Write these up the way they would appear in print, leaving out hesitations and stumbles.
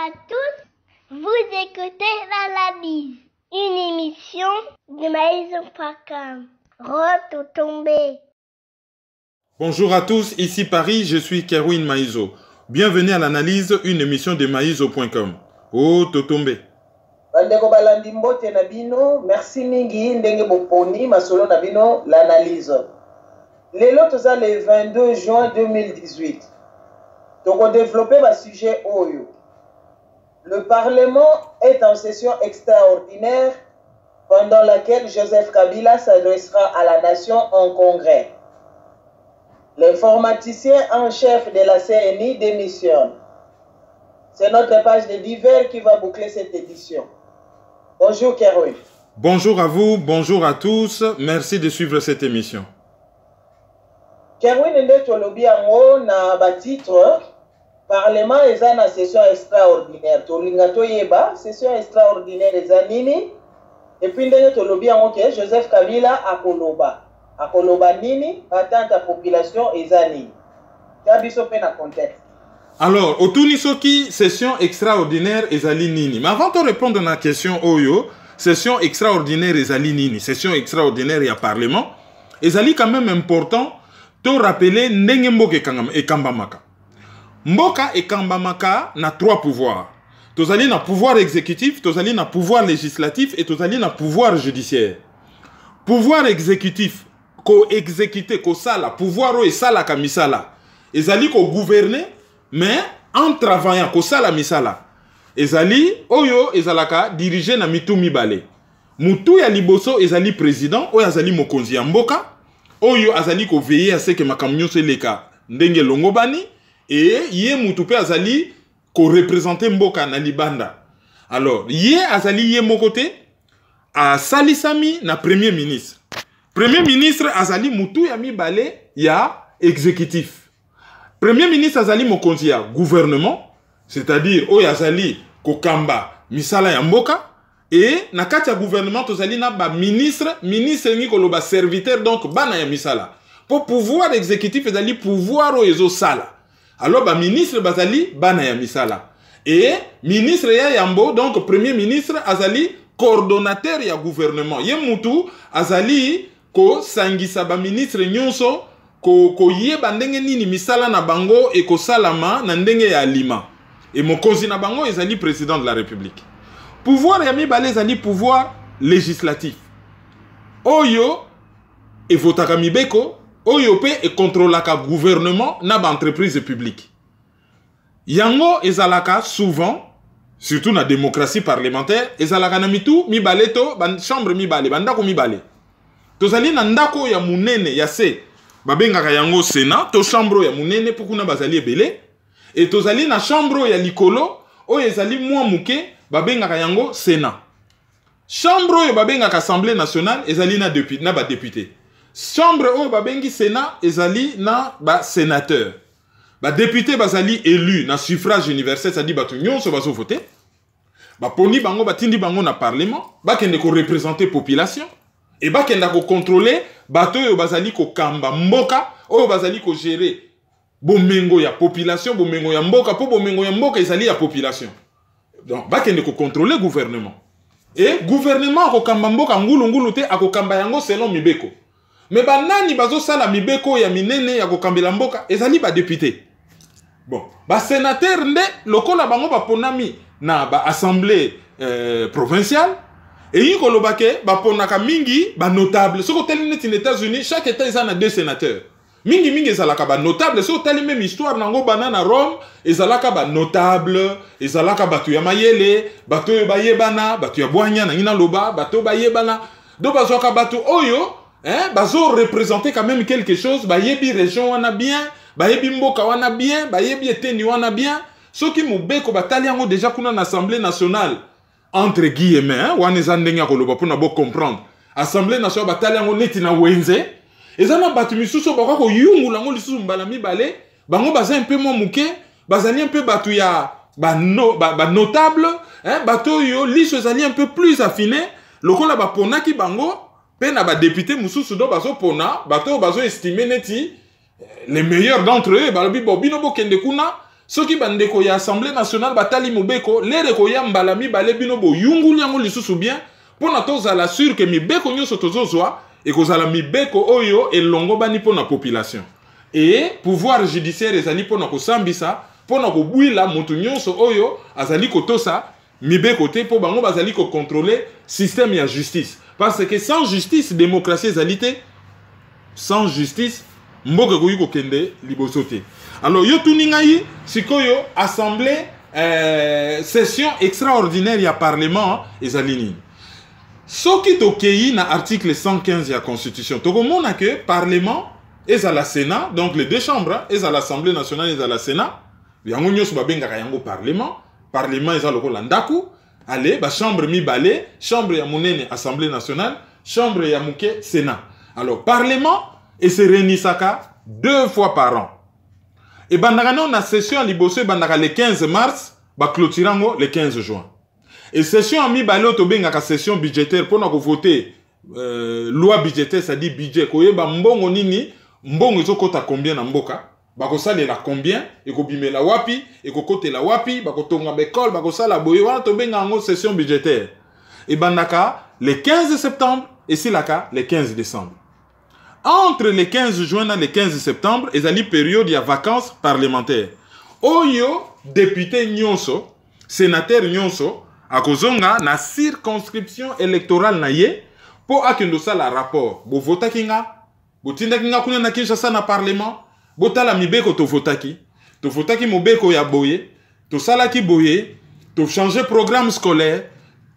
à tous, vous écoutez l'analyse, une émission de Maïso.com. Re-to-tomber. Bonjour à tous, ici Paris, je suis Kerwin Maïzo. Bienvenue à l'analyse, une émission de Maïzo.com. Oh, Totombe. Bandeko balandi mbote na bino, merci mingi ndenge boponi masolo na bino l'analyse. Lelo toza le 22 juin 2018. Donc on développe le sujet Oyo. Le Parlement est en session extraordinaire pendant laquelle Joseph Kabila s'adressera à la nation en congrès. L'informaticien en chef de la CNI démissionne. C'est notre page de divers qui va boucler cette édition. Bonjour Kerwin. Bonjour à vous, bonjour à tous. Merci de suivre cette émission. Kerwin nde tolobi yango na batitre Parlement eza na session extraordinaire. Tolinga toyeba session extraordinaire eza nini? Et puis ndenge tolobi yango ke Joseph Kabila akoloba. Akoloba nini? Attente à population eza nini? Tabiso pe na contexte. Alors, autour soki session extraordinaire ezali nini. Mais avant de répondre à la question Oyo, session extraordinaire ezali nini? Session extraordinaire ya Parlement ezali quand même important de rappeler ndenge mboka ekambamaka. Mboka ekambamaka na trois pouvoirs. Tozali na pouvoir exécutif, tozali na pouvoir législatif et tozali na pouvoir judiciaire. Pouvoir exécutif ko exécuter ko sala, pouvoir o esala ka misala. Ezali ko gouverner mais en travaillant ko sala misala. Ezali oyo ezalaka diriger na mitu mibale. Mutu ya liboso ezali président oyo azali mokonzi ya mboka. Oyo azali ko veiller à ce que makambo nyonso eleka ndenge longobani et ye mutu pe azali ko représenter mboka na libanda. Alors ye azali ye mokote a salisami na premier ministre. Premier ministre azali mutu ya mibale ya exécutif. Premier ministre azali mokonzi ya gouvernement, c'est-à-dire oyo azali ko kamba misala ya mboka. Et na kati ya gouvernement tozali na ba ministre ni koloba serviteur donc bana ya misala. Pour pouvoir exécutif ezali pouvoir o ezo sala. Alors ba ministre bazali bana ya misala. Et ministre ya yambo donc premier ministre azali coordonnateur ya gouvernement. Ye mutu azali ko sangisa ba ministre nyonso ko yeba ndenge nini misala na bango e ko salama na ndenge ya lima. Et mokonzi na bango ezali président de la République. Pouvoir ya mibale ezali pouvoir législatif. Oyo e votaka mibeko, oyo pe e contrôlaka gouvernement na ba entreprise publique. Yango ezalaka souvent, surtout na démocratie parlementaire, ezalaka na mitu mibale to ban chambre mibale, bandako mibale. Tozali na ndako ya munene ya se, babengaka yango Sénat, to chambre ya munene pokuna bazali ebele, et tozali na chambre ya likolo, oyo ezali mwa muke, babengaka yango Sénat. Chambre oyo babengaka Assemblée nationale ezali na ba député. Chambre oyo babengi Sénat ezali na ba sénateur. Ba député bazali élu na suffrage universel, c'est-à-dire batu nyonso bazo voter. Ba poni bango batindi bango na parlement, bakende ko représenter population et bakenda ko contrôler bato oyo bazali ko kamba mboka, oyo bazali ko gérer bomengo ya population, bomengo ya mboka, po bomengo ya mboka ezali ya population. Donc, bakende ko contrôler gouvernement. Et gouvernement ko kamba mboka ngulu te akokamba yango selon mibeko. Mais banani bazo sala mibeko ya minene ya ko kambela mboka ezali ba député. Bon, ba sénateur nde lokola bango ba ponami na ba assemblée provinciale et yiko lobake ba ponaka mingi ba notable. Soko teli net in États-Unis, chaque état ils a deux sénateurs. Mingi ezalaka ba notable, so tali même histoire nango banana Rome, ezalaka ba notable, ezalaka batu ya mayele, batu ya bayebana, batu ya boanya na ngina loba, batu bayebana. Do bazoka batu oyo, bazo représenter quand même quelque chose, bayebi région wana bien, bayebi mboka wana bien, bayebi eteni wana bien. Soki mubeko batali yango déjà kuna na Assemblée nationale entre guillemets, wana ezandenge ko loba pona bo comprendre. Assemblée nationale batali yango neti na wenze. Ezana batu misusu bako ko yungula ngo lisusu mbala mibale, bango baza un peu mo muke, bazali un peu batu ya ba notable, bato yo liso ezali un peu plus affiné, lokola ba ponaki bango, pe na ba député mususu do bazo pona, bato bazo estimer neti les meilleurs d'entre eux, balobi bobino bo kende kuna, soki bandeko ya Assemblée nationale batali mobeko lere ko ya mbala mibale bino bo yunguli yango lisusu bien pona tozala sûr que mibeko nyonso tozozwa ekozala mibeko oyo elongo bani pona population et pouvoir judiciaire ezali pona kosambisa pona kobwila mutu nyonso oyo azali kotosa mibeko te po bango bazali ko contrôler système ya justice parce que sans justice démocratie ezali te sans justice mboka koyi kokende liboso te. Alors yo tuni ngai sikoyo assemblée session extraordinaire ya parlement ezali nini soki tokei na article 115 ya constitution tokomona que parlement ezala sénat donc les deux chambres ezala l'assemblée nationale ezala sénat yango nyonso babengaka yango parlement ezala lokola ndaku ale ba chambre mibale chambre ya monene assemblée nationale chambre ya muke sénat. Alors parlement et se réunissaka 2 fois par an. Et bandaka na session liboso bandaka le 15 mars, ba clôturango le 15 juin. Et session ami balo to bengaka session budgétaire pour na ko voter loi budgétaire, ça dit budget koyeba mbongo nini, mbongo ezokota combien na mboka, ba ko salela combien, e ko bimela wapi, e ko kotela wapi, ba ko tonga bekol, ba ko sala boye wana to benga session budgétaire. Et bandaka le 15 septembre et silaka le 15 décembre. Entre le 15 juin et le 15 septembre, il y a une période de vacances parlementaires. Oyo, député nyonso, sénateur nyonso, a kozonga na circonscription électorale na ye, pour akendo sa la rapport. Bo vota kinga, bo tinda kinga kuna na Kinshasa na parlement, bo tala mibeko to votaki mobeko ya boye, to salaki boye, to changer programme scolaire,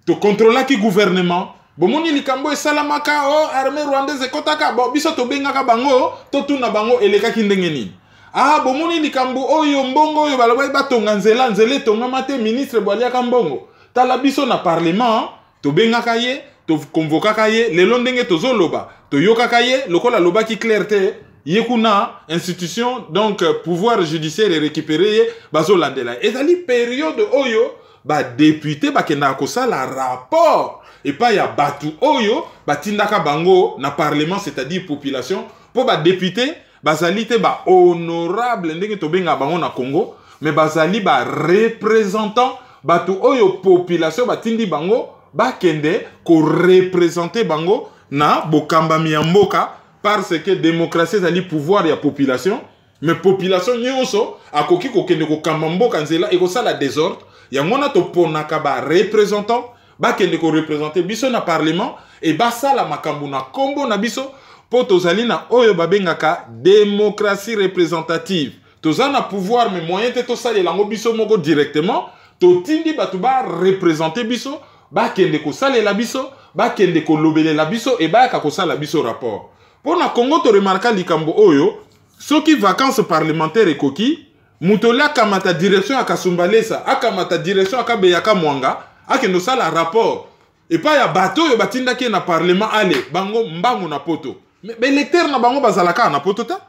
to contrôlaki gouvernement, bomoni likambo esalamaka o armée rwandaise ekotaka bo biso to bengaka bango to tuna bango elekaki ndenge nini ah bomoni likambo oyo mbongo oyo baloba batonga nzela tonga mate ministre bwaliaka mbongo tala biso na parlement to bengaka ye to convokaka ye lelo ndenge tozoloba to yokaka ye lokola lobaki clarté ye kuna institution donc pouvoir judiciaire et récupérer bazolandela ezali période oyo ba député bakenda kosala rapport et pas ya batu oyo batindaka bango na parlement c'est-à-dire population pour ba député bazali te ba honorable ndenge to benga bango na Congo mais bazali ba représentant batu oyo population batindi bango bakende ko représenter bango na bokamba miyamboka parce que démocratie ezali pouvoir ya population mais population nyonso akoki kokende ko kamba mboka nzela e ko sala désordre yango na to ponaka ba représentant bakende ko représenter biso na parlement et basala makambo na kombo na biso po tozali na oyo babengaka démocratie représentative tozana pouvoir mais moyen te tosalela ngo biso moko directement totindi batu ba représenter biso bakende ko salela biso bakende ko lobelela biso et baka ko sala biso rapport pour na Congo to remarquer likambo oyo soki vacances parlementaires ekoki mutola kamata direction akasumbalesa akamata direction akabeyaka mwanga akendo sala rapport et pas ya bateau yo batindaki na parlement ale bango mbango na poto mais l'électeur na bango bazalaka na poto ta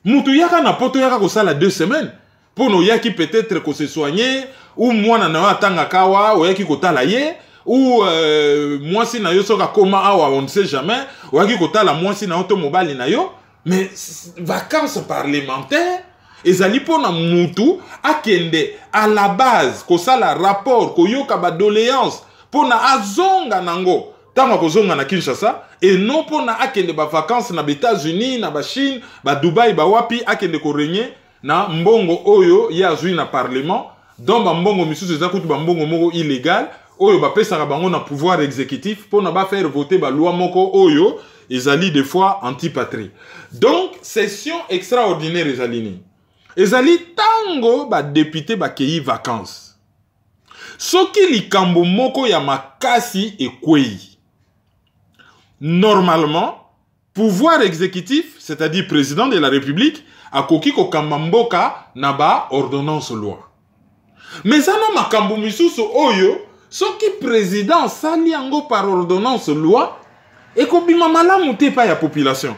mutu yaka na poto yaka ko sala 2 semaines pour no yaki peut-être ko se soigner ou mwana na atanga kawa o yaki ko tala ye ou mwasi na yo soka koma awa on ne sait jamais o yaki ko tala mwasi na auto mobile na yo mais vacances parlementaires ezali pona mutu akende à la base ko sala rapport ko yoka ba doléance pona azonga nango tanga kozonga na Kinshasa et non pona akende ba vacances na États-Unis na ba Chine ba Dubai ba wapi akende ko régner na mbongo oyo ya zui na parlement donc ba mbongo misusu ezakutu ba mbongo moko illégal oyo ba pesaka bango na pouvoir exécutif pona ba faire voter ba loi moko oyo ezali des fois antipatrie. Donc session extraordinaire ezali ni ezali tango ba député ba kei vacances soki likambo moko ya makasi ekwei normalement pouvoir exécutif c'est-à-dire président de la République akoki ko kamba mboka na ba ordonnance loi mais ça na makambo misusu oyo soki président sali yango par ordonnance loi ekobima malamu te pa ya population.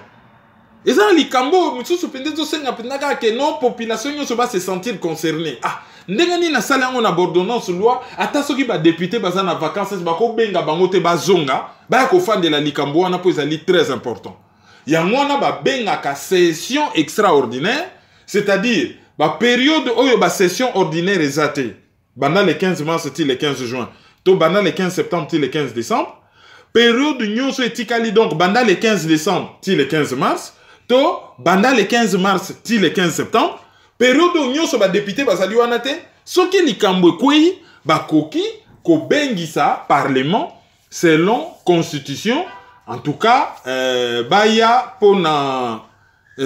Et ça, les cambo, misusu pendezo senga pendaka que non population nyonso va se sentir concernée. Ah, ndengani na sala on ordonnance loi, ata soki ba député baza na vacances ba ko benga bango te bazonga, ba ko fande la likambo wana po ezali très important. Yango na ba benga ka session extraordinaire, c'est-à-dire ba période oyo ba session ordinaire ezate pendant le 15 mars ti le 15 juin to pendant le 15 septembre ti le 15 décembre période nyonso etikali donc pendant le 15 décembre ti le 15 mars to pendant le 15 mars ti le 15 septembre période nyonso ba député bazali wana te soki likambo ekwei bakoki kobengisa parlement selon constitution en tout cas baya pona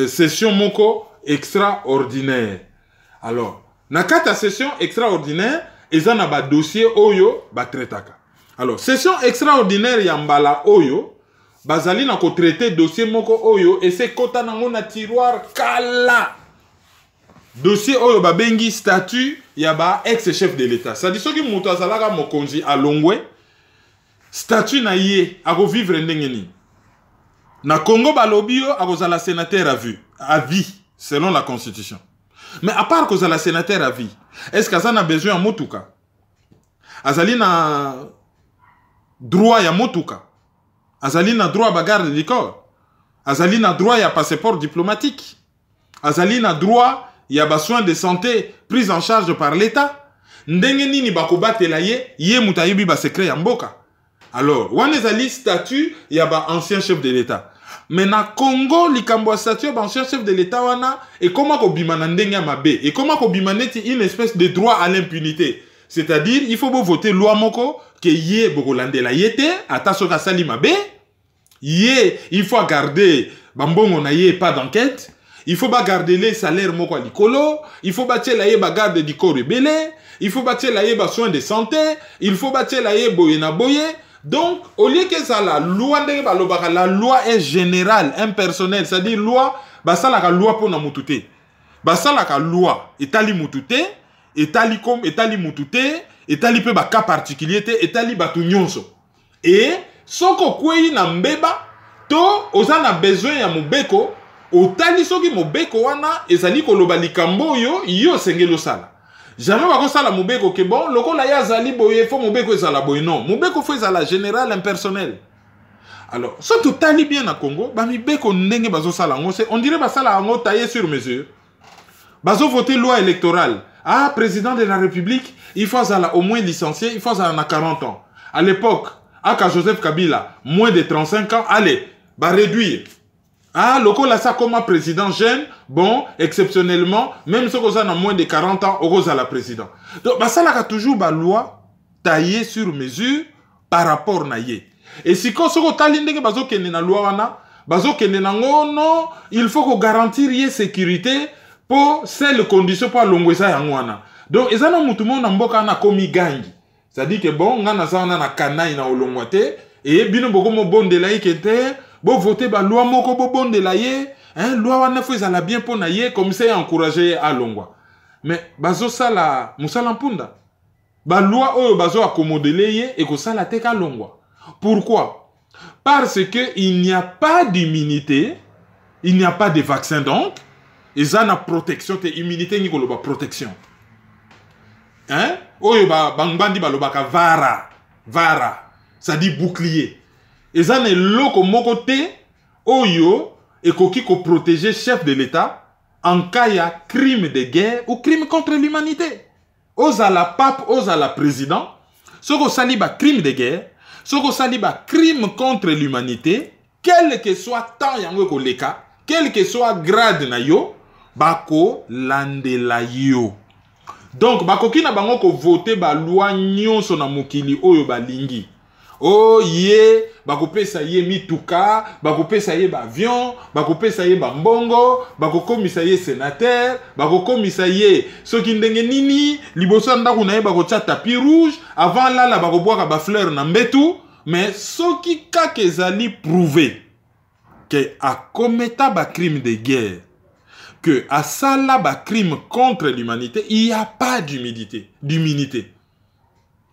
session moko extraordinaire. Alors, na kata session extraordinaire, eza na ba dossier oyo ba traitaka. Alors, session extraordinaire ya mbala oyo, bazali na ko traiter dossier moko oyo, et c'est kota nango na tiroir kala. Dossier oyo ba bengi statut ya ba ex-chef de l'État. Ça dit soki mutu azalaka mokonzi alongwe, statut na ye, ako vivre ndengeni. Na Congo balobi yo, ako zala sénateur à vie. Selon la constitution. Mais à part que la sénateur à vie, est-ce que ça a besoin de motuka? Azali na droit ya motuka. Azali na droit à garde du corps. Azali na droit à passeport diplomatique. Azali na droit à soins de santé pris en charge par l'État. Ndenge nini bakobatela ye mutayibi ba secret ya mboka. Alors, wana ezali statut ya ba ancien chef de l'État. Mais na Congo, likambo a statut ancien chef de l'État wana, et comment ko bimana ndenge mabe, et comment ko bimana une espèce de droit à l'impunité. C'est-à-dire, il faut voter loi moko, que yé bokolande la yete, ata soka sali mabe, yé, il faut garder, bambongo na yé pas d'enquête, il faut pas garder les salaires moko à l'icolo, il faut bâtir la yé garde du corps rebelle, il faut bâtir la yé soins de santé, il faut bâtir la yé boye na boye. Donc, au lieu que ça, la loi est générale, impersonnelle, c'est-à-dire loi, ça la loi pour na mutute. Ça la loi, etali mutute, etali comme, etali mutute, etali pe ba cas particulier, etali batu nyonso. Et, soko kwei na mbeba, to, oza na besoin ya mobeko, otali soki mobeko wana, ezali koloba likambo yo sengelo sala. Jamais va ça la mobeko que bon, le la ya zali boye, faut mobeko ça la boye non. Mobeko faut ça la général impersonnel. Alors, ça tout tali bien na Congo, ba mi beko ndenge bazo sala ngo, on dirait ba sala ngo taillé sur mesure. Bazo voter loi électorale. Ah, président de la République, il faut ça au moins licencié, il faut ça na 40 ans. À l'époque, aka Joseph Kabila, moins de 35 ans, allez, ba réduire. Ah, le là ça comme un président jeune, bon, exceptionnellement, même si on a moins de 40 ans, on a la président. Donc, bah, ça là, toujours la loi taillée sur mesure par rapport à yé. Et si on a talindé bazo kene na loi wana, bazo kene na non, il faut qu'on garantir yé sécurité pour celles conditions pour l'ongwesa yangwana. Donc, ils ont tout le monde en boka na komi gangi. C'est-à-dire que bon, on a ça na kanai na olongwate et bino boko mo bon de la yé bon voter ba loi moko bo bon de la ye, hein, loi wana faut ça la bien pour na ye comme ça encourager à longwa. Mais bazo sala musala mpunda. Ba loi oyo bazo accommoder ye et que ça la teka longwa. Pourquoi? Parce que il n'y a pas d'immunité, il n'y a pas de vaccin donc, et ça na protection, te immunité ni koloba protection. Hein? Oyo ba bangbandi ba lobaka vara, ça dit bouclier. Et ça n'est loko moko te oyo et koki ko protéger chef de l'État en cas de crime de guerre ou crime contre l'humanité. Oza la pape, oza la président, soko sali ba crime de guerre, soko sali ba crime contre l'humanité, quel que soit temps yango ko leka, quel que soit grade na yo, bako landela yo. Donc bako ki na bango ko voter ba loi nyonso na mokili oyo balingi. Oh ye, bakopesa ye mituka, bakopesa ye ba avion, bakopesa ye ba mbongo, bakokomisa ye sénateur, bakokomisa ye soki ndenge nini, liboso ndako na ye bakotia tapis rouge, avant là bakobwaka ba fleur na mbetu, mais soki kaka ezali prouvé que a commettre ba crime de guerre, que a sala ba crime contre l'humanité, il n'y a pas d'immunité.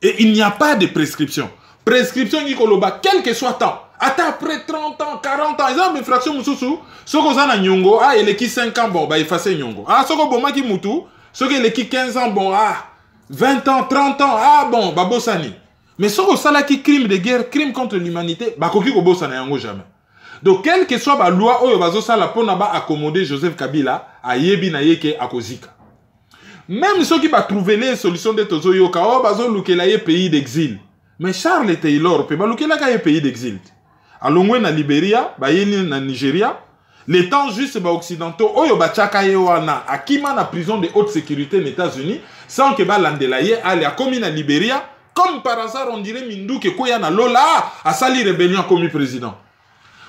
Et il n'y a pas de prescription. Prescription Nikoloba, quel que soit temps. Attends, après 30 ans, 40 ans, ils ont une fraction moussou. Soko zana nyongo, ah, il est qui 5 ans, bon, bah, il fasse nyongo. Ah, soko boma ki moutou, soko il est qui 15 ans, bon, ah, 20 ans, 30 ans, ah, bon, bah, bossani. Mais soko sala qui crime de guerre, crime contre l'humanité, bah, koki ko bossana yango jamais. Donc, quelle que soit la loi, oyo bazo sala pour naba accommoder Joseph Kabila, a yebi na yeke akozika. Même ceux qui va trouver les solutions de Tozo Yoka, oh, bazo lukela ye pays d'exil. Mais Charles Taylor, pe ba lukela ka ye pays d'exil. Alongwe na Libéria, ba yeni na Nigeria, les temps juste ba occidentaux, oyo ba chaka ye wana, akima na prison de haute sécurité aux États-Unis, sans que ba landela ye, ali a commis na Libéria, comme par hasard on dirait Mindu ke koya na Lola, a sali rébellion commis président.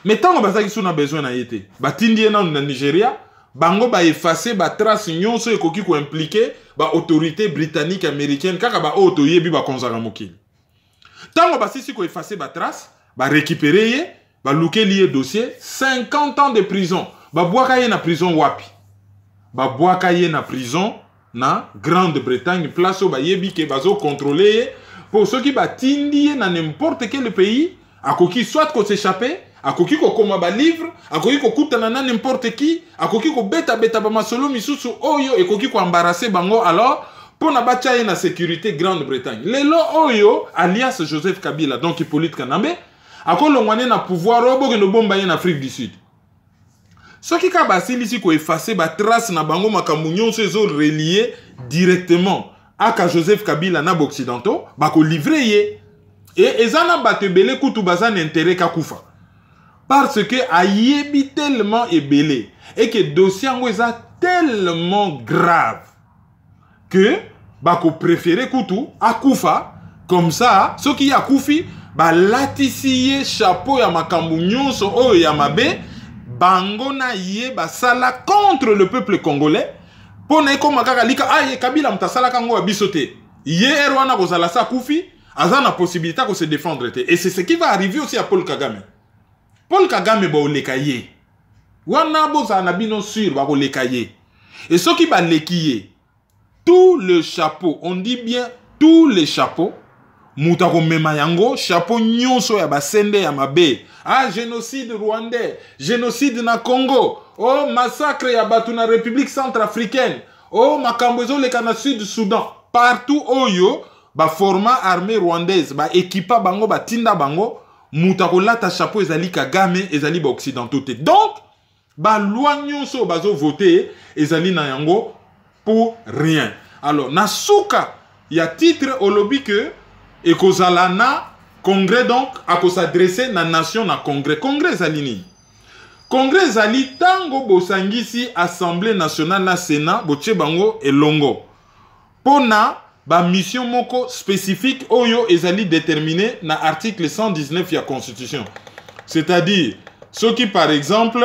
Mais tant que bazaki sou na besoin na yete, ba tindi na Nigeria, bango ba effacer ba trace nyonso ekoki ko impliquer ba autorité britannique américaine kaka ba auto yebi ba konzaka mokili. Tango ba sisi ko effacer ba trace, ba récupérer ye, ba luke lié dossier 50 ans de prison. Ba boaka ye na prison wapi? Ba boaka ye na prison na Grande-Bretagne, place où ba yebi ke bazo contrôler pour ceux qui ba tindi ye na n'importe quel pays, akoki soit ko s'échapper, akoki ko koma ba livre, akoki ko kutana na n'importe qui, akoki ko beta ba masolo misusu oyo ekoki ko embarrasser bango alors pour na bacha na sécurité Grande-Bretagne. Lelo oyo alias Joseph Kabila donc Hippolyte Kanambe akolongwane na pouvoir robo ke no bomba en Afrique du Sud. Ce qui ka basili si ko effacer ba trace na bango makambo nyonso ezo relié directement à Joseph Kabila na occidentaux ba ko livrer ye et ezana batebele kutu bazana intérêt ka kufa. Parce que ayebi tellement ébélé et que dossier en est tellement grave que bako préféré koutou akufa comme ça ce qui a koufi ba latisiye chapeau ya makambu nyonso o ya mabe bango na ye ba sala contre le peuple congolais pona ko makaka lika aye Kabila mtasala kango abisote ye erwana ko sala sa koufi azana possibilité ko se défendre et c'est ce qui va arriver aussi à Paul Kagame. Paul Kagame ba olekaye. Wana boza na bino sur ba olekaye. Et ce qui va lekiye, tout le chapeau, on dit bien tous les chapeaux, mutako mema yango, chapeau nyonso ya basende ya mabe. Ah, génocide rwandais, génocide na Congo, oh, massacre ya batu na République centrafricaine, oh, makambozo leka na Sud-Soudan, partout oyo, ba format armée rwandaise, ba équipa bango, ba tinda bango, Moutako lata chapeau ezali Kagame ezali ba occidentaux te. Donc ba loi nyonso bazo voter ezali na yango pour rien. Alors na souka ya titre olobi que ekozala na congrès donc ako s'adresser na nation na congrès. Congrès ezali ni. Congrès ezali tango bosangisi Assemblée nationale na Sénat boche bango elongo. Pona ba mission moko spécifique oyo ezali déterminé na article 119 ya constitution. C'est-à-dire ceux qui par exemple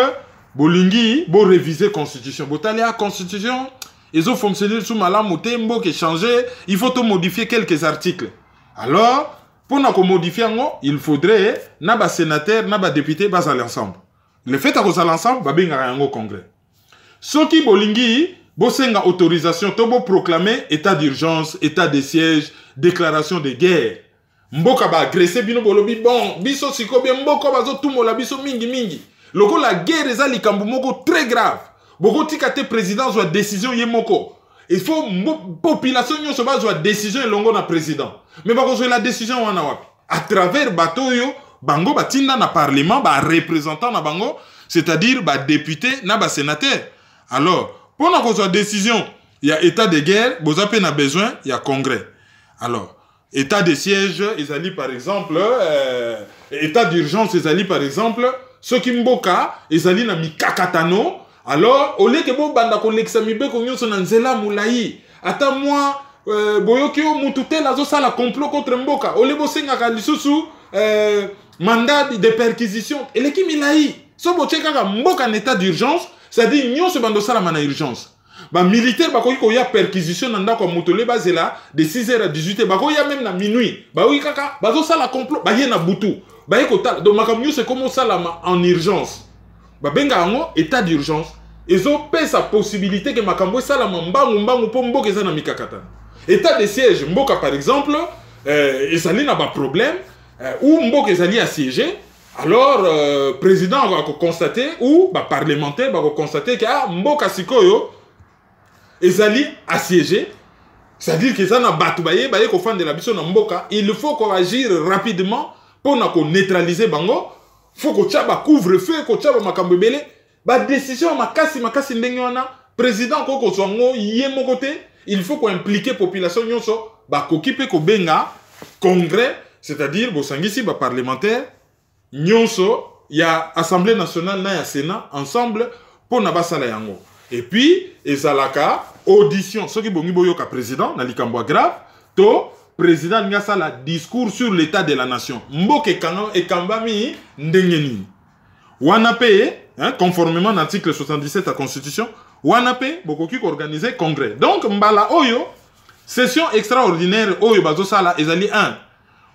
bolingi bo réviser constitution, botali a constitution, ils ont fonctionné sous malamu tembo que changer, il faut to modifier quelques articles. Alors pour na ko modifier ngo, il faudrait na ba sénateur na ba député bas à l'ensemble. Le fait à cause à l'ensemble ba benga yango congrès. Ceux qui bolingi bosenga autorisation, tobo proclamer état d'urgence, état de siège, déclaration de guerre. Mboka ba agressé bino bolobi bon, biso siko bien mboko bazo tumola biso mingi mingi. Loko la guerre eza likambo moko très grave. Boko tikate président zwa décision ye moko. Il faut population nyonso ba zwa décision elongo na président. Mais bako zwa la décision wana wapi? À travers bato yo bango batinda na parlement ba représentant na bango, c'est-à-dire ba député na ba sénateur. Alors pour la décision, il y a état de guerre, vous avez besoin, il y a congrès. Alors, état de siège, ils allaient par exemple, état d'urgence, ils allaient par exemple, ceux qui mboka, ils allaient na mikakatano. Alors, au lieu que vous banda ko l'examibe ko nyonso na nzela mulayi, ata moi boyoki o mutute la zo sala complot contre mboka, au lieu bo senga ka lisusu mandat de perquisition, eleki milayi. So bo cheka mboka en état d'urgence. C'est-à-dire, nous sommes dans la urgence. Les militaires, ils ont perquisition dans le motole de 6h à 18h. Ils ont même à minuit. Ils ont fait la complot. Ils ont fait la complot. Donc, c'est comme ça en urgence. Ils ont état d'urgence. Ils ont fait sa possibilité que Makambo soit la état de siège, Mboka par exemple, ils ont un problème. Ou Mboka est assiégé. Alors, président va constater, ou parlementaire va constater que Mboka Sikoyo est assiégé. C'est-à-dire qu'ils ont battu, il faut qu'on agisse rapidement pour neutraliser Bango. Il faut qu'on couvre-feu, qu'on ait makambebele. La décision, makasi ndenge wana, président Koko Zwango, yé mon côté, il faut qu'on implique la population nyonso ba koki pe ko benga congrès, c'est-à-dire bosangisi ba parlementaire nyonso ya Assemblée nationale na ya Sénat ensemble pour na basala yango. Et puis ezalaka audition soki bongi boyoka président na likambo grave to président nga sala discours sur l'état de la nation. Mboke kanga ekambami ndengeni. Wana pe conformément à l'article 77 de la Constitution, Wanape, bokoki organiser congrès. Donc, mbala oyo, session extraordinaire oyo bazo sala ezali 1.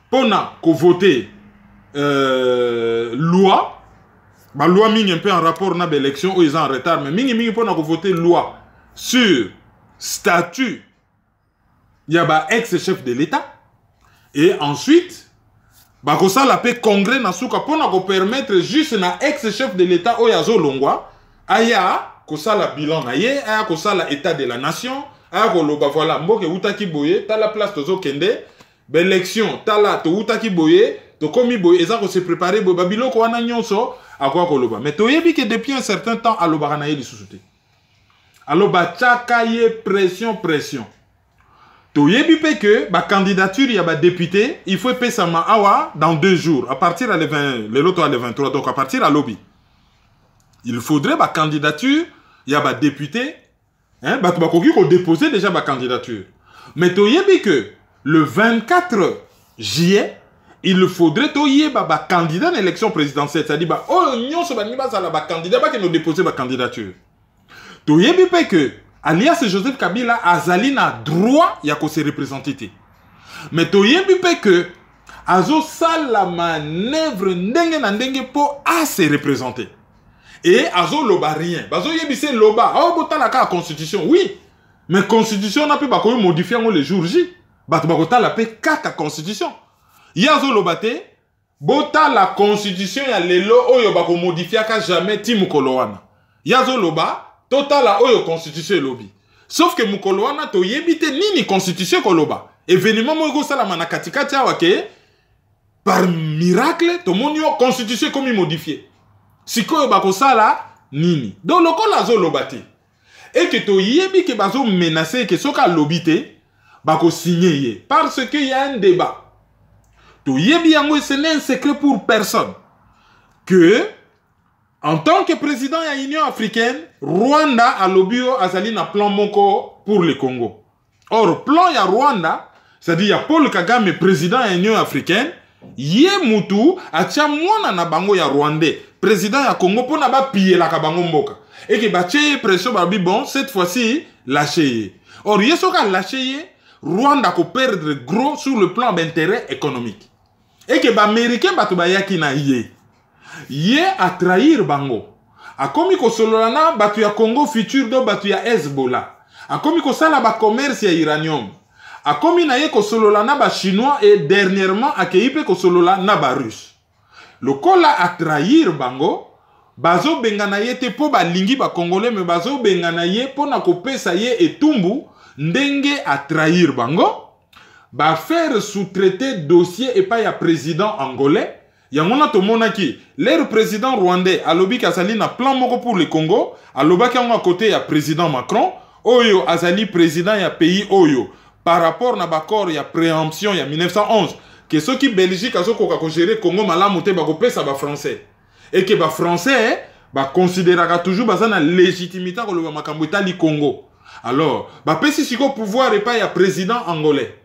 Pona ko voter loi, ba loi mingi un peu en rapport na l'élection oyo ils en retard, mais mingi pona ko voter loi sur statut ya ba ex-chef de l'État. Et ensuite, bako sala pe congrès na suka pona ko permettre juste na ex-chef de l'État oyo azo longwa aya ko sala bilan na ye, aya ko sala état de la nation, aya ko loba voilà mboke utaki boye, ta la place tozo kende, ba élection ta la to utaki boye, to komi boye eza ko se préparer boye babilo ko wana nyonso akwa ko loba. Mais to yebi que depuis un certain temps aloba na ye lisusuté. Aloba chaka ye pression. To yebi pe que ba candidature ya ba député, il faut payer sa awa dans 2 jours, à partir à le 20, le loto à le 23, donc à partir à lobby. Il faudrait ba candidature, ya ba député, hein, ba koki ko déposer déjà ba candidature. Mais to yebi que le 24 juillet, il faudrait to yeba ba candidat à l'élection présidentielle, c'est-à-dire ba oh nyonso ba ni ba sala ba candidat ba ki no déposer ba candidature. To yebi pe que alias Joseph Kabila azali na droit ya ko se représenter. Mais to yebi pe que azo sala manœuvre ndenge na ndenge po a se représenter. Et azo loba rien. Bazo yebi se loba. Oh botala ka constitution. Oui. Mais constitution n'a pas ba ko modifier le jour J. Bato ba kota la pe kaka constitution. Yazo lobate botala constitution ya lelo oyo ba ko modifier ka jamais ti mukolo wana. Yazo loba totala oyo constitution lobby. Sauf que mukolo wana to yebite nini constitution koloba. Événement mo go sala mana katikati awa ke par miracle to monio constitution comme modifié. Sikoyo bako sala nini. Donc lokola zo lobate. Et que to yebi ke bazo menacer que soka lobite bako signer ye parce que y a un débat. To yebi yango ce n'est un secret pour personne que en tant que président de l'Union africaine, Rwanda a lobio azali na plan moko pour le Congo. Or, plan ya Rwanda, c'est-à-dire ya Paul Kagame, président de l'Union africaine, ye mutu atia mwana na bango ya Rwandais, président ya Congo, pour na ba piller la kabango mboka. Et que ba tcheye pression ba bi bon, cette fois-ci, lâché. Or, ye soka lâché, Rwanda ko perdre gros sur le plan d'intérêt économique. Et que ba américain ba to ba yaki na ye. Ye a trahir bango. A komi ko sololana batu ya Congo futur do batu ya Hezbollah. A komi ko sala ba commerce ya uranium. A komi na ye ko sololana ba chinois et dernièrement a keipe ko sololana ba russe. Le kola a trahir bango. Bazo bengana ye te po ba lingi ba congolais me bazo bengana ye po na ko pesa ye etumbu ndenge a trahir bango. Ba faire sous-traiter dossier et pas ya président angolais. Yangona to monaki, l'air président rwandais alobi kazali na plan moko pour le Congo, aloba ki à côté ya président Macron, oyo azali président ya pays oyo par rapport na bakor ya préemption ya 1911 que ceux qui Belgique azo koka ko gérer Congo malamu te ba ko pesa ba français et que ba français ba considérera toujours bazana légitimité ko lo makambo itali Congo. Alors, ba pesi siko pouvoir et pas ya président angolais.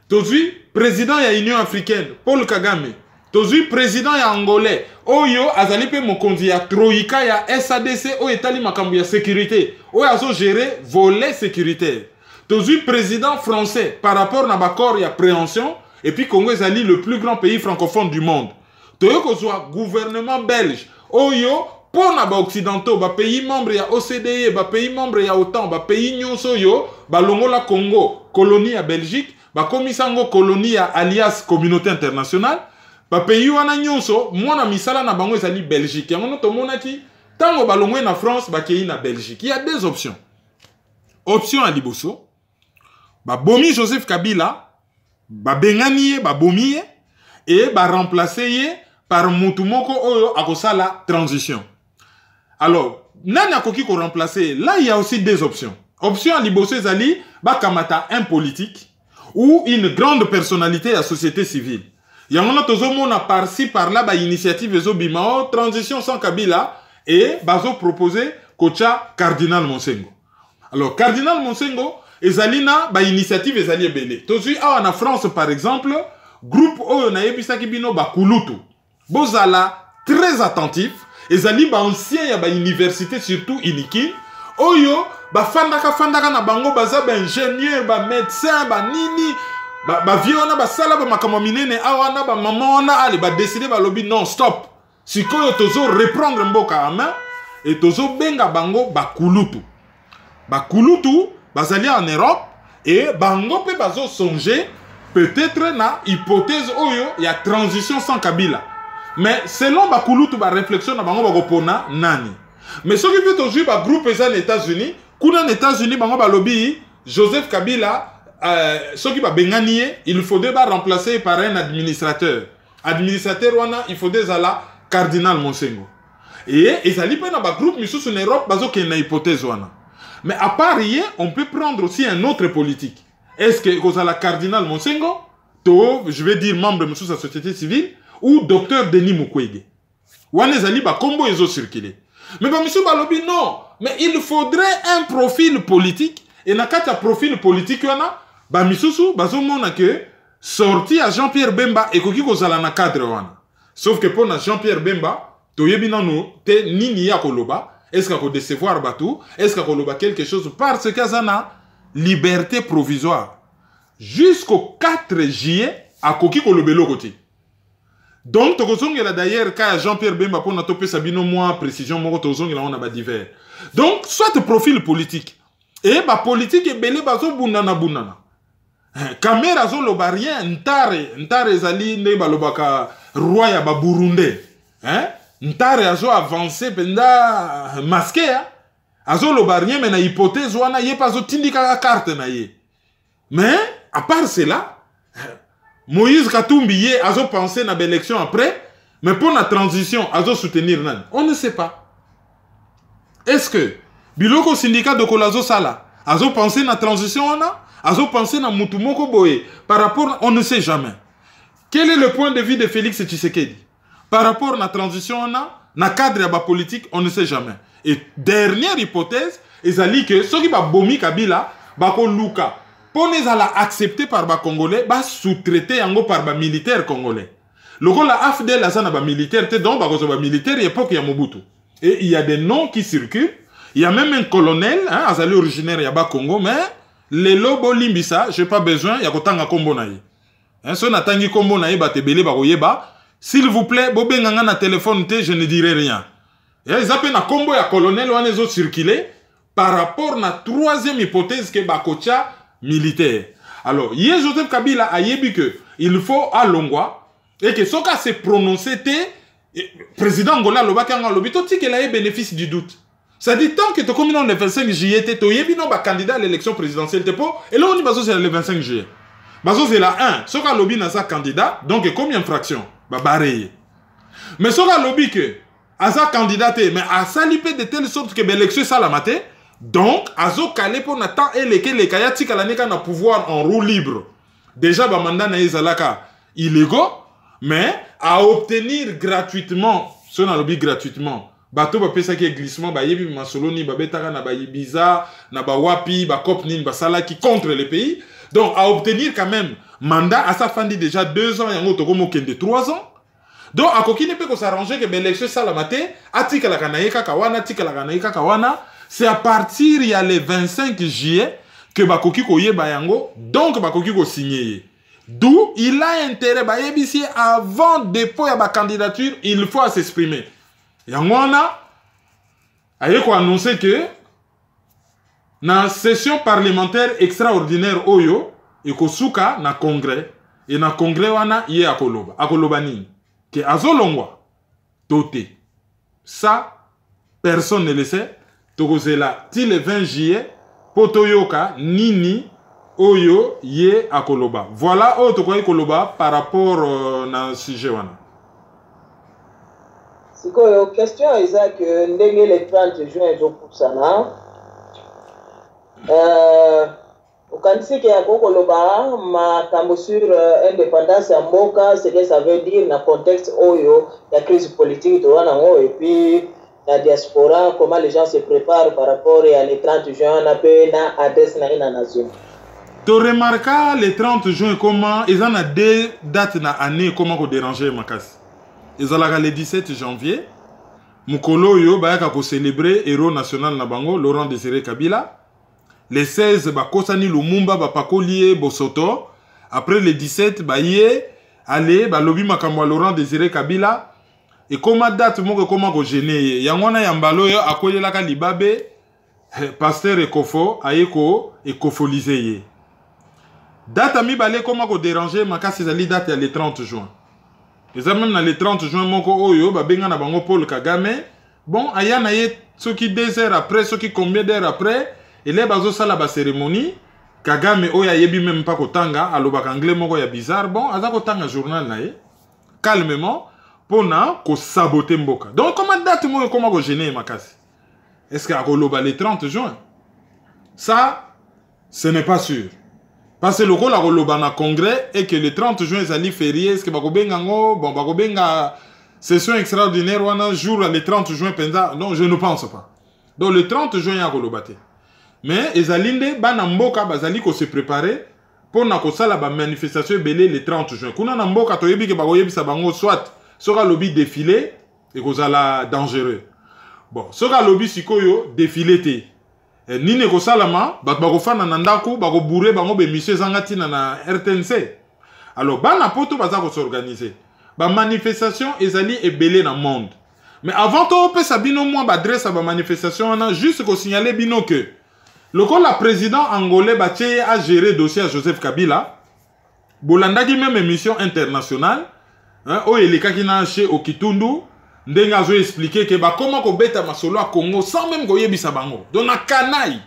Tozui président ya Union africaine Paul Kagame. Tozui président ya angolais oyo azali pe mokonzi ya troika ya SADC o etali makambo ya sécurité oyo azo gérer volet sécuritaire. Tozui président français par rapport na bakor ya préhension et puis Congo ezali le plus grand pays francophone du monde. Toyo kozwa gouvernement belge oyo pour na ba occidentaux ba pays membre ya OCDE ba pays membre ya OTAN ba pays nyonso yo ba longola Congo colonie ya Belgique ba komisango colonie ya alias communauté internationale. Ba pays wana nyonso mwana misala na bango ezali Belgique. Yango to monaki tango balongwe na France ba kei na Belgique. Il y a deux options. Option à liboso. Ba bomi Joseph Kabila, ba bengani ba bomi et ba remplacer par mutu moko oyo akosala transition. Alors, nani akoki ko remplacer? Là il y a aussi deux options. Option à liboso ezali bakamata un politique ou une grande personnalité de la société civile. Yangona tozomona par-ci par-là ba initiative ezobima transition sans Kabila et bazo proposer kocha Cardinal Monsengo. Alors Cardinal Monsengo ezali na ba initiative ezali ebele. Tozui awa en France par exemple groupe oyo na yebisaki bino ba kulutu. Bozala très attentif ezali ba ancien ya ba université surtout Iniki oyo ba fandaka na bango baza ba ingénieur ba médecin ba nini ba viona ba sala ba makamo minene awana ba maman wana ali ba décider ba lobby non stop sikoyo tozo reprendre mboka en main et tozo benga bango ba kulutu bazali en Europe et bango pe bazo songer peut-être na hypothèse oyo ya transition sans Kabila mais selon ba kulutu ba réflexion na bango ba kopona nani mais ce qui fait aujourd'hui ba groupe aux États-Unis kuna aux États-Unis bango ba lobby Joseph Kabila ce qui va benganie il faudrait ba remplacer par un administrateur wana il faudrait la Cardinal Monsengo et ezali pe na ba groupe misusu en Europe bazo ke na hypothèse wana mais à part hier on peut prendre aussi un autre politique est-ce que kozala Cardinal Monsengo to je vais dire membre de la société civile ou docteur Denis Mukwege wana ezali ba kombo ezo circuler mais ba monsieur balobi non mais il faudrait un profil politique et na kati ya profil politique wana ba misusu bazomona que sorti à Jean-Pierre Bemba ekoki kozala na cadre wana sauf que pour na Jean-Pierre Bemba toyebi nanu te nini ya koloba est-ce qu'on décevoir batou est-ce qu'on koloba quelque chose parce que zana liberté provisoire jusqu'au 4 juillet akoki kolobelo côté. Donc tokozongela d'ailleurs quand Jean-Pierre Bemba pour na topé sabino moi précision moko tozongela on a ba divers. Donc soit profil politique et ba politique ebele bazo bunana caméra zo loba rien ntare ezali ne balobaka roi ya ba Burundais ntare azo avancer penda masqué azo loba rien mais na hypothèse wana ye pas zo tindika carte na ye mais à part cela Moïse Katumbi ye azo penser na l'élection après mais pour la transition azo soutenir nan on ne sait pas est-ce que biloko syndicat de kolazo sala azo penser na transition wana azo penser na mutu moko boye par rapport on ne sait jamais quel est le point de vue de Félix Tshisekedi par rapport à la transition na cadre ya ba politique on ne sait jamais et dernière hypothèse ezali que ceux qui ba bomi Kabila ba ko luka pour les ala accepté par ba congolais ba sous-traité yango par ba militaire congolais loko la AFDL azana ba militaire te donc ba ko ba militaire époque ya Mobutu et il y a des noms qui circulent il y a même un colonel azali originaire ya ba Congo mais les lobo limbisa j'ai pas besoin ya kotanga kombo na ye so na tangi kombo na ye ba tebele ba koyeba s'il vous plaît bobenganga na téléphone te je ne dirai rien et ils appellent na kombo ya colonel wana zo circuler par rapport na troisième hypothèse que ba kocha militaire alors hier Joseph Kabila a yebi que il faut à Longwa et que soka se prononcer te président Angola lobakanga lobito tikela ye bénéfice du doute. Ça dit tant que tu comme le 25 juillet tu yebi non ba candidat à l'élection présidentielle te po et là on dit bazo c'est le 25 juillet. Bazo c'est la 1, soka lobby na sa candidat donc combien fraction ba barré. Mais soka lobby que à sa candidat mais à salipé de telle sorte que l'élection ça la maté donc azo calé pour na temps et les kaya tika la na pouvoir en roue libre. Déjà ba mandat na ezalaka illégaux mais à obtenir gratuitement son lobby gratuitement bato ba pesa ki glissement ba yebi masoloni ba betaka na ba Ibiza na ba wapi ba kopnin ba salaki contre le pays donc à obtenir quand même mandat à sa fin dit déjà 2 ans yango toko mokende 3 ans donc à kokine pe ko s'arranger que l'élection ça la maté atika la kanaika kawana tika la kanaika kawana c'est à partir il y a le 25 juillet que ba koki ko yeba yango donc ba koki ko signer. D'où il a intérêt ba yebisi avant dépôt ya ba candidature il faut s'exprimer. Yangwana aye ko annoncer que na session parlementaire extraordinaire oyo ekosuka na congrès et na congrès wana ye akoloba nini que azolongwa toté ça personne ne le sait tokozela ti le 20 juillet potoyoka nini oyo ye akoloba voilà oyo tokoki koloba par rapport na sujet wana. Sikoyo question eza que ndenge le 30 juin ezopusana Ukanisi ke akoko loba makambo sur indépendance ya mboka, ce que ça veut dire na contexte oyo la crise politique to wana ngo, et puis la diaspora, comment les gens se préparent par rapport à le 30 juin na pe na adresse na ina nation. Tu remarques le 30 juin comment ils en a deux dates na année comment ko déranger makas. Ils ont le 17 janvier mukolo yo bayaka ko célébrer héros national na bango Laurent Désiré Kabila. Le 16 bakosani Lumumba bapakolie Bosoto. Après le 17 baye allez balobi makambo Laurent Désiré Kabila. Et comment date moko comment ko gêner yangona yambalo yo akolelaka libabe pasteur Ekofo ayeko ekofoliser ye. Date ami balé comment ko déranger makasi zali date ya le 30 juin. Et ça même dans le 30 juin moko oyo babenga na bango Paul Kagame. Bon aya na ye soki 2 heures après soki combien d'heures après et les bazo sala ba cérémonie Kagame oya yebi même pas kotanga alobaka anglais moko ya bizarre. Bon aza kotanga journal na ye calmement pona ko saboter mboka. Donc comment date moko comment ko gêner makasi. Est-ce que akoloba le 30 juin? Ça ce n'est pas sûr. Parce que le rôle à congrès et que le 30 juin est férié, est-ce que bakobenga session extraordinaire ou un jour le 30 juin penza? Non, je ne pense pas. Donc le 30 juin il y a kolobate. Mais ezalinde bana mboka bazali ko se préparer pour na ko sala ba manifestation belé le 30 juin. Kuna na mboka to yebi ke bakoyebisa bango soit sera lobby défilé et kozala dangereux. Bon, sera lobby sikoyo défilé te. Nini ko salama bako fana na ndako bako bourrer bango be monsieur zangati na RTNC. Alors bana poto baza ko s'organiser. Ba manifestation ezali ebelé na monde. Mais avant to pe sabino moi ba adresse ba manifestation na juste ko signaler bino que le président angolais batie a géré dossier à Joseph Kabila. Bolandaki même émission internationale hein o elekaki na chez Okitundu. Ndenga zo expliquer que ba comment ko beta masolo à Congo sans même ko yebisa bango. Donc na canaille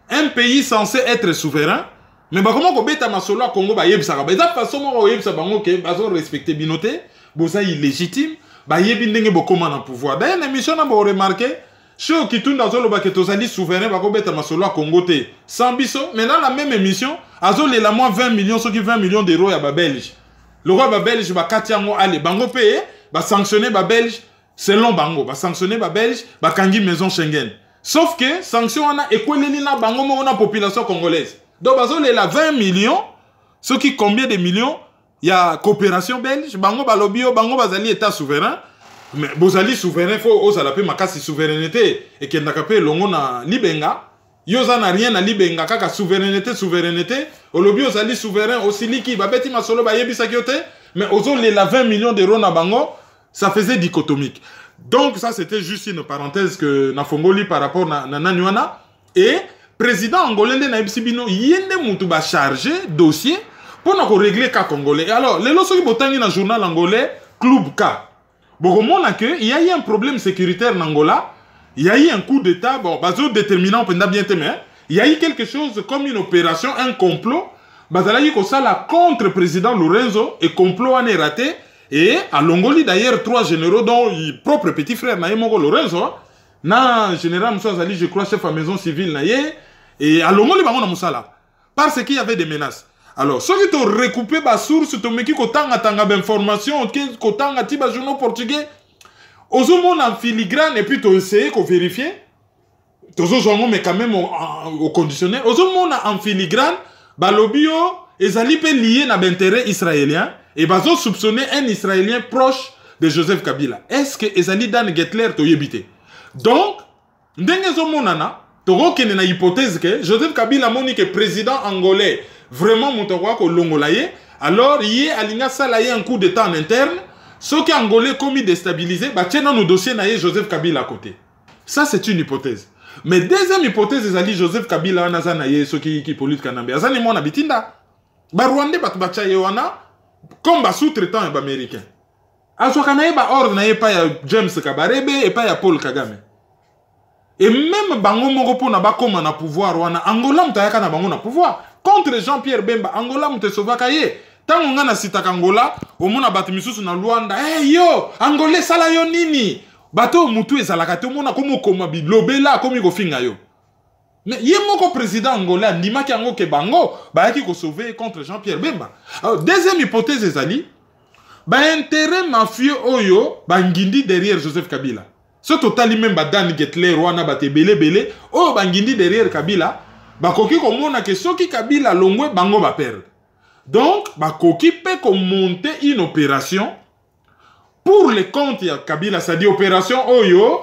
un pays censé être souverain mais ba comment ko beta masolo à Congo ba yebisa ba eza façon mo yebisa bango que bazo respecter binoté boza illégitime ba yebi ndenge bokoma na pouvoir. D'ailleurs l'émission na ba remarquer chez Okitunda zo loba que tozali souverain ba ko beta masolo à Congo té sans biso mais dans la même émission azo le la moins 20 millions ceux qui 20 millions d'euros ya ba belge. Le roi ba belge ba katiango aller bango payer ba sanctionner ba belge selon bango, ba sanctionner ba belge, ba kangi maison Schengen. Sauf que sanction on a équilibré na bango mo na population congolaise. Donc bazo la 20 millions, ce qui combien de millions, il y a coopération belge, bango balobio, bango bazali état souverain. Mais bozali souverain faut osala pe makasi souveraineté et que ndakape longo na libenga. Yoza na rien na libenga kaka souveraineté, olobi ozali souverain osiliki ba beti masolo ba yebisa kyote, mais ozo la 20 millions d'euros na bango. Ça faisait dichotomique. Donc ça c'était juste une parenthèse que na fongoli par rapport na Nanywana. Et président angolais na ibsibino yende mutu ba chargé dossier pour na ko régler cas congolais. Et alors les loso qui botangi na journal angolais Club K. Bon on a que il y a eu un problème sécuritaire en Angola, il y a eu un coup d'état bon bazo déterminant pendant bien témoin. Il y a eu quelque chose comme une opération, un complot bazala ko sala contre président Lorenzo et complot en est raté. Et à Longoli d'ailleurs 3 généraux dont le propre petit frère Naye Moko Lorenzo na général Moussa Zali je crois chef à maison civile Naye et à Longoli bango na Moussala parce qu'il y avait des menaces. Alors ceux qui t'ont recoupé ba source to meki ko tanga ben information ko tanga ti ba journaux portugais ozomo en filigrane et puis to essayer ko vérifier tozo zongo mais quand même au conditionnel ozomo en filigrane ba lobio ezali pe lié na intérêt israélien. Et bazo soupçonner un Israélien proche de Joseph Kabila. Est-ce que Ezali Dan Getler to yebite? Donc, ndenge zo monana, to rokene na hypothèse que Joseph Kabila moni que président angolais vraiment mutokwa ko longolaye, alors yé alinga salaye un coup d'état en interne, ce qui angolais commis déstabilisé, ba tiena no dossier na Joseph Kabila à côté. Ça c'est une hypothèse. Mais deuxième hypothèse Ezali Joseph Kabila na za na ye ce qui politique kanambe. Azani mona bitinda. Ba Rwanda bat bacha yewana comme bas sous-traitant américain. Azwakana ba ordre na pas ya James Kabarebe et pas ya Paul Kagame. Et même bango moko po na ba koma na pouvoir wana Angola mutayaka na bango na pouvoir contre Jean-Pierre Bemba Angola mutesovaka ye. Tango nga na sitaka Angola omona bato misusu na Luanda hey yo Angolais sala yo nini bato mutu ezalaka te omona komo koma bilobela komi kofinga yo. Mais il y a mon président angolais, Nima qui a que bango, qui ko sauver contre Jean-Pierre Bemba. Alors, deuxième hypothèse, Ezali, intérêt mafieux oyo, ngindi derrière Joseph Kabila. Ce total même Dan Getler, Rwanda, Belé, oh, ngindi derrière Kabila, koki komona que soki Kabila longwe bango ba perdre. Donc, koki peut monter une opération pour les comptes de Kabila, c'est-à-dire opération oyo,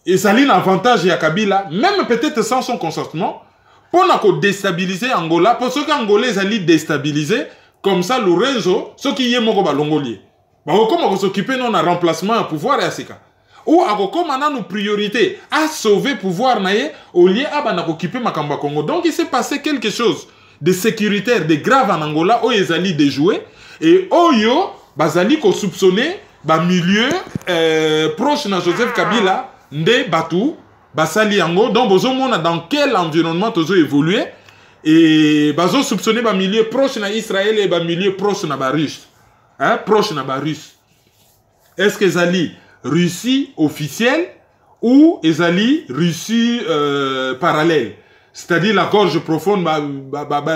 et ça a un avantage à Kabila, même peut-être sans son consentement, pour déstabiliser Angola, pour ceux qui Angolais allaient déstabiliser, comme ça, Lorenzo, ceux qui y est moko balongolier. Comment s'occuper non à remplacement à pouvoir et à Sika. Ou à comment on a nos priorités à sauver pouvoir naie au lieu à occuper Makamba Congo. Donc il s'est passé quelque chose de sécuritaire, de grave en Angola, où ils allaient déjouer, et Oyo, bazali ko soupçonné, milieu proche de Joseph Kabila, Nde Batu, Basali Yango, donc bozomona dans quel environnement tozo évolué et bazo soupçonné milieu proche na Israël et milieu proche na Russe. Hein, proche na Russe. Est-ce que Zali Russie officielle ou Zali Russie parallèle? C'est-à-dire la gorge profonde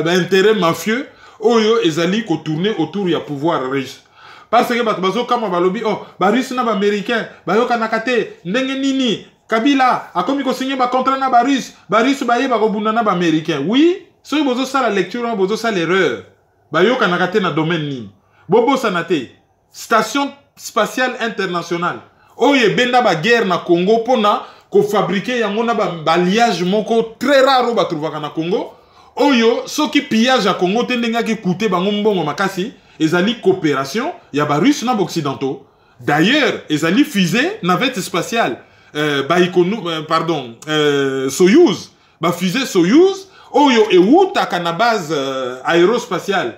intérêt mafieux oyo Zali ko tourner autour du pouvoir russe. Parce que bazo kama balobi oh Russe na américain bayo kanakate ndenge nini Kabila a komi ko signer ba contrat na Russe baye ba ko bunda na américain. Oui, so bozo ça la lecture bozo ça l'erreur. Bayo kanakate na domaine nini. Bobo sanate station spatiale internationale. Oye benda ba guerre na Congo pona ko fabriquer yango na ba alliage moko très rare ba trouvaka na Congo. Oyo soki pillage à Congo tendenga ki coûter bango mbongo makasi. Ezali coopération, il y a des Russes dans occidentaux. D'ailleurs, ezali fusée, navette spatiale, Soyouz, fusée Soyouz, oyo et Wutaka na base aérospatiale,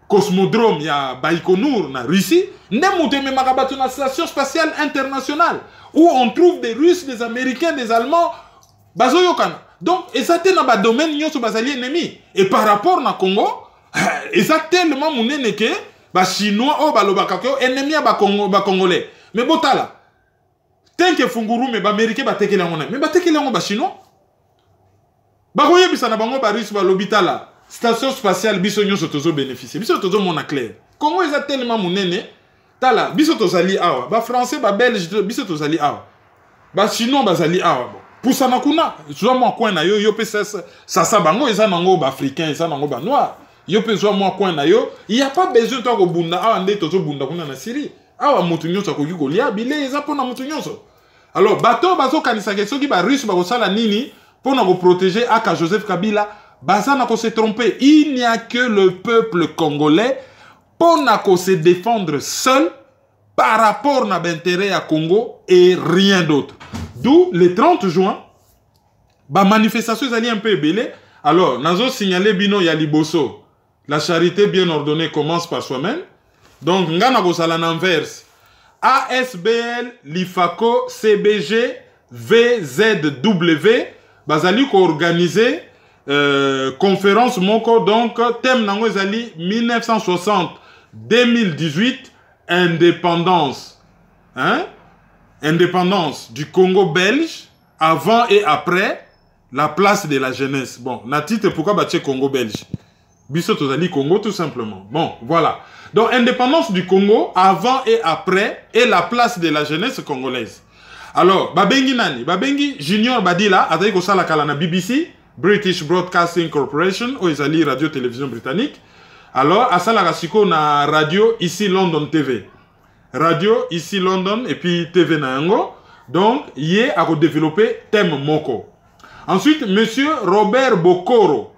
Cosmodrome, il y a Baïkonour na Russie, n'emouté même makabatu na station spatiale internationale, où on trouve des Russes, des Américains, des Allemands, bazoyokana. Donc, ezate na ba domaine nyoso bazali ennemi. Et par rapport na Congo, et ça tellement mounene que les Chinois oh balobaka ko ennemi à Congolais. Mais botala. Tant que Funguru mais Américain ba tekela ngona. Mais ba tekela ngona ba Chinois. Ba koye bisana bango ba Russe ba lobitala. Station spatiale biso nyoso tozo bénéficier. Biso tozo mona clair. Congo est tellement mounene. Tala biso tozali awa. Ba français ba belge biso tozali awa. Ba Chinois bazali awa. Pour ça na kuna, soit moi coin na yo pe ça bango eza nango ba africain, eza nango ba noir. Yo pe soit moi coin na yo, il y a pas besoin to ko bunda awa nde tozo bunda kuna na Syrie. Awa mutu nyonso ko yuko lia bile eza pona mutu nyonso. Alors bato bazo kanisa ke soki ba russe ba ko sala nini pona ko protéger aka Joseph Kabila, baza na ko se tromper. Il n'y a que le peuple congolais pona ko se défendre seul par rapport na l'intérêt à Congo et rien d'autre. D'où le 30 juin, la manifestation est un peu ébélée. Alors, nous avons signalé bino ya liboso. La charité bien ordonnée commence par soi-même. Donc, nous avons l'inverse. ASBL, l'IFACO, CBG, VZW, bazali ko organisé conférence moko donc thème nango ezali 1960-2018 indépendance. Hein? Indépendance du Congo belge, avant et après, la place de la jeunesse. Bon, na titre pourquoi battre Congo belge? Biso tozali Congo tout simplement. Bon, voilà. Donc, indépendance du Congo, avant et après, et la place de la jeunesse congolaise. Alors, babengi nani? Babengi Junior Badila, atay ko sala kala na BBC, British Broadcasting Corporation, ou ezali radio-télévision britannique. Alors, asala rasiko na radio, ici London TV. Radio ici London et puis TV Nayango. Donc, il a développé thème moko. Ensuite, monsieur Robert Bokoro.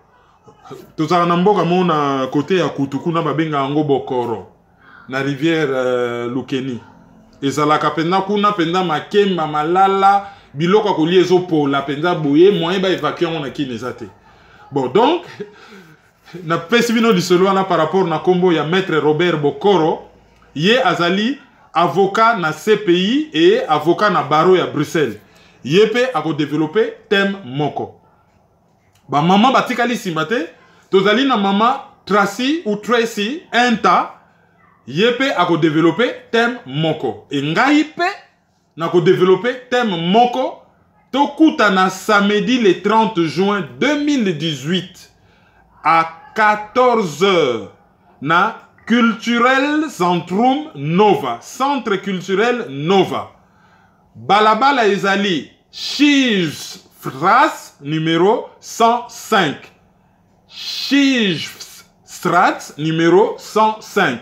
Tout ça, on a côté à Koutoukuna babenga ango Bokoro. Na rivière Lukeni. Et ça la kapenda kuna penda makemba malala biloko ko liezo po la penda boye moyen ba évacuer on a qui nezate. Bon, donc na pesibino di solo na par rapport na kombo ya maître Robert Bokoro. Yé azali avocat na CPI et avocat na barreau à Bruxelles. Yé pe a développé thème moko. Ba maman batikali simate, tozali na maman Tracy ou Tracy Enta, yé pe a développé thème moko. Et ngai pe na développé thème moko tokutana samedi le 30 juin 2018 à 14h na Culturel Centrum Nova, Centre Culturel Nova. Balabala ezali Schijfstraat numéro 105. Schijfstraat numéro 105.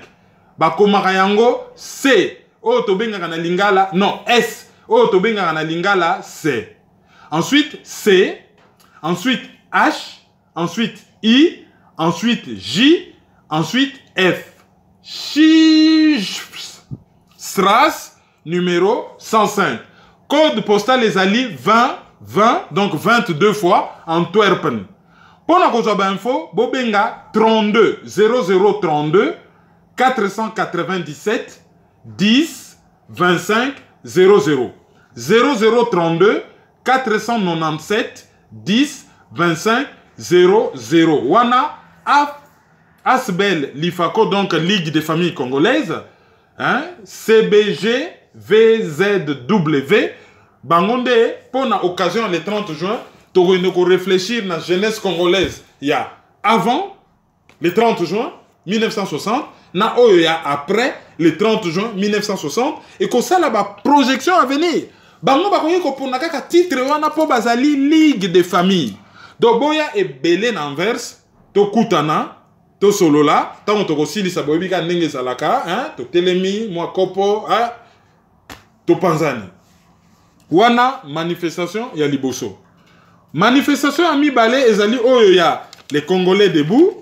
Bakomaka yango C. O tobengaka na lingala, non, S. O tobengaka na lingala C. Ensuite C, ensuite H, ensuite I, ensuite J, ensuite F. Schijfstraat numéro 105. Code postal les alliés 20 20, donc 22 fois Antwerpen. Pour la info, Bobenga 32 0032 497 10 25 00 0032 497 10 25 00. Wana Asbel Lifako, donc Ligue des familles congolaises, hein, CBG VZW, Bangonde, pour l'occasion le 30 juin, tu vas réfléchir à la jeunesse congolaise. Il y a avant le 30 juin 1960, il y a après le 30 juin 1960, et que ça, la projection à venir. Bango bakoye ko pour naka titre wana po bazali Ligue des familles. Donc boya et belé n'envers to kutana to solola tant to kosili sa boyika ndenge salaka hein to telemi moi kopo hein to panzani. Wana manifestation ya liboso. Manifestation à mi-balé ezali oyo ya les Congolais debout.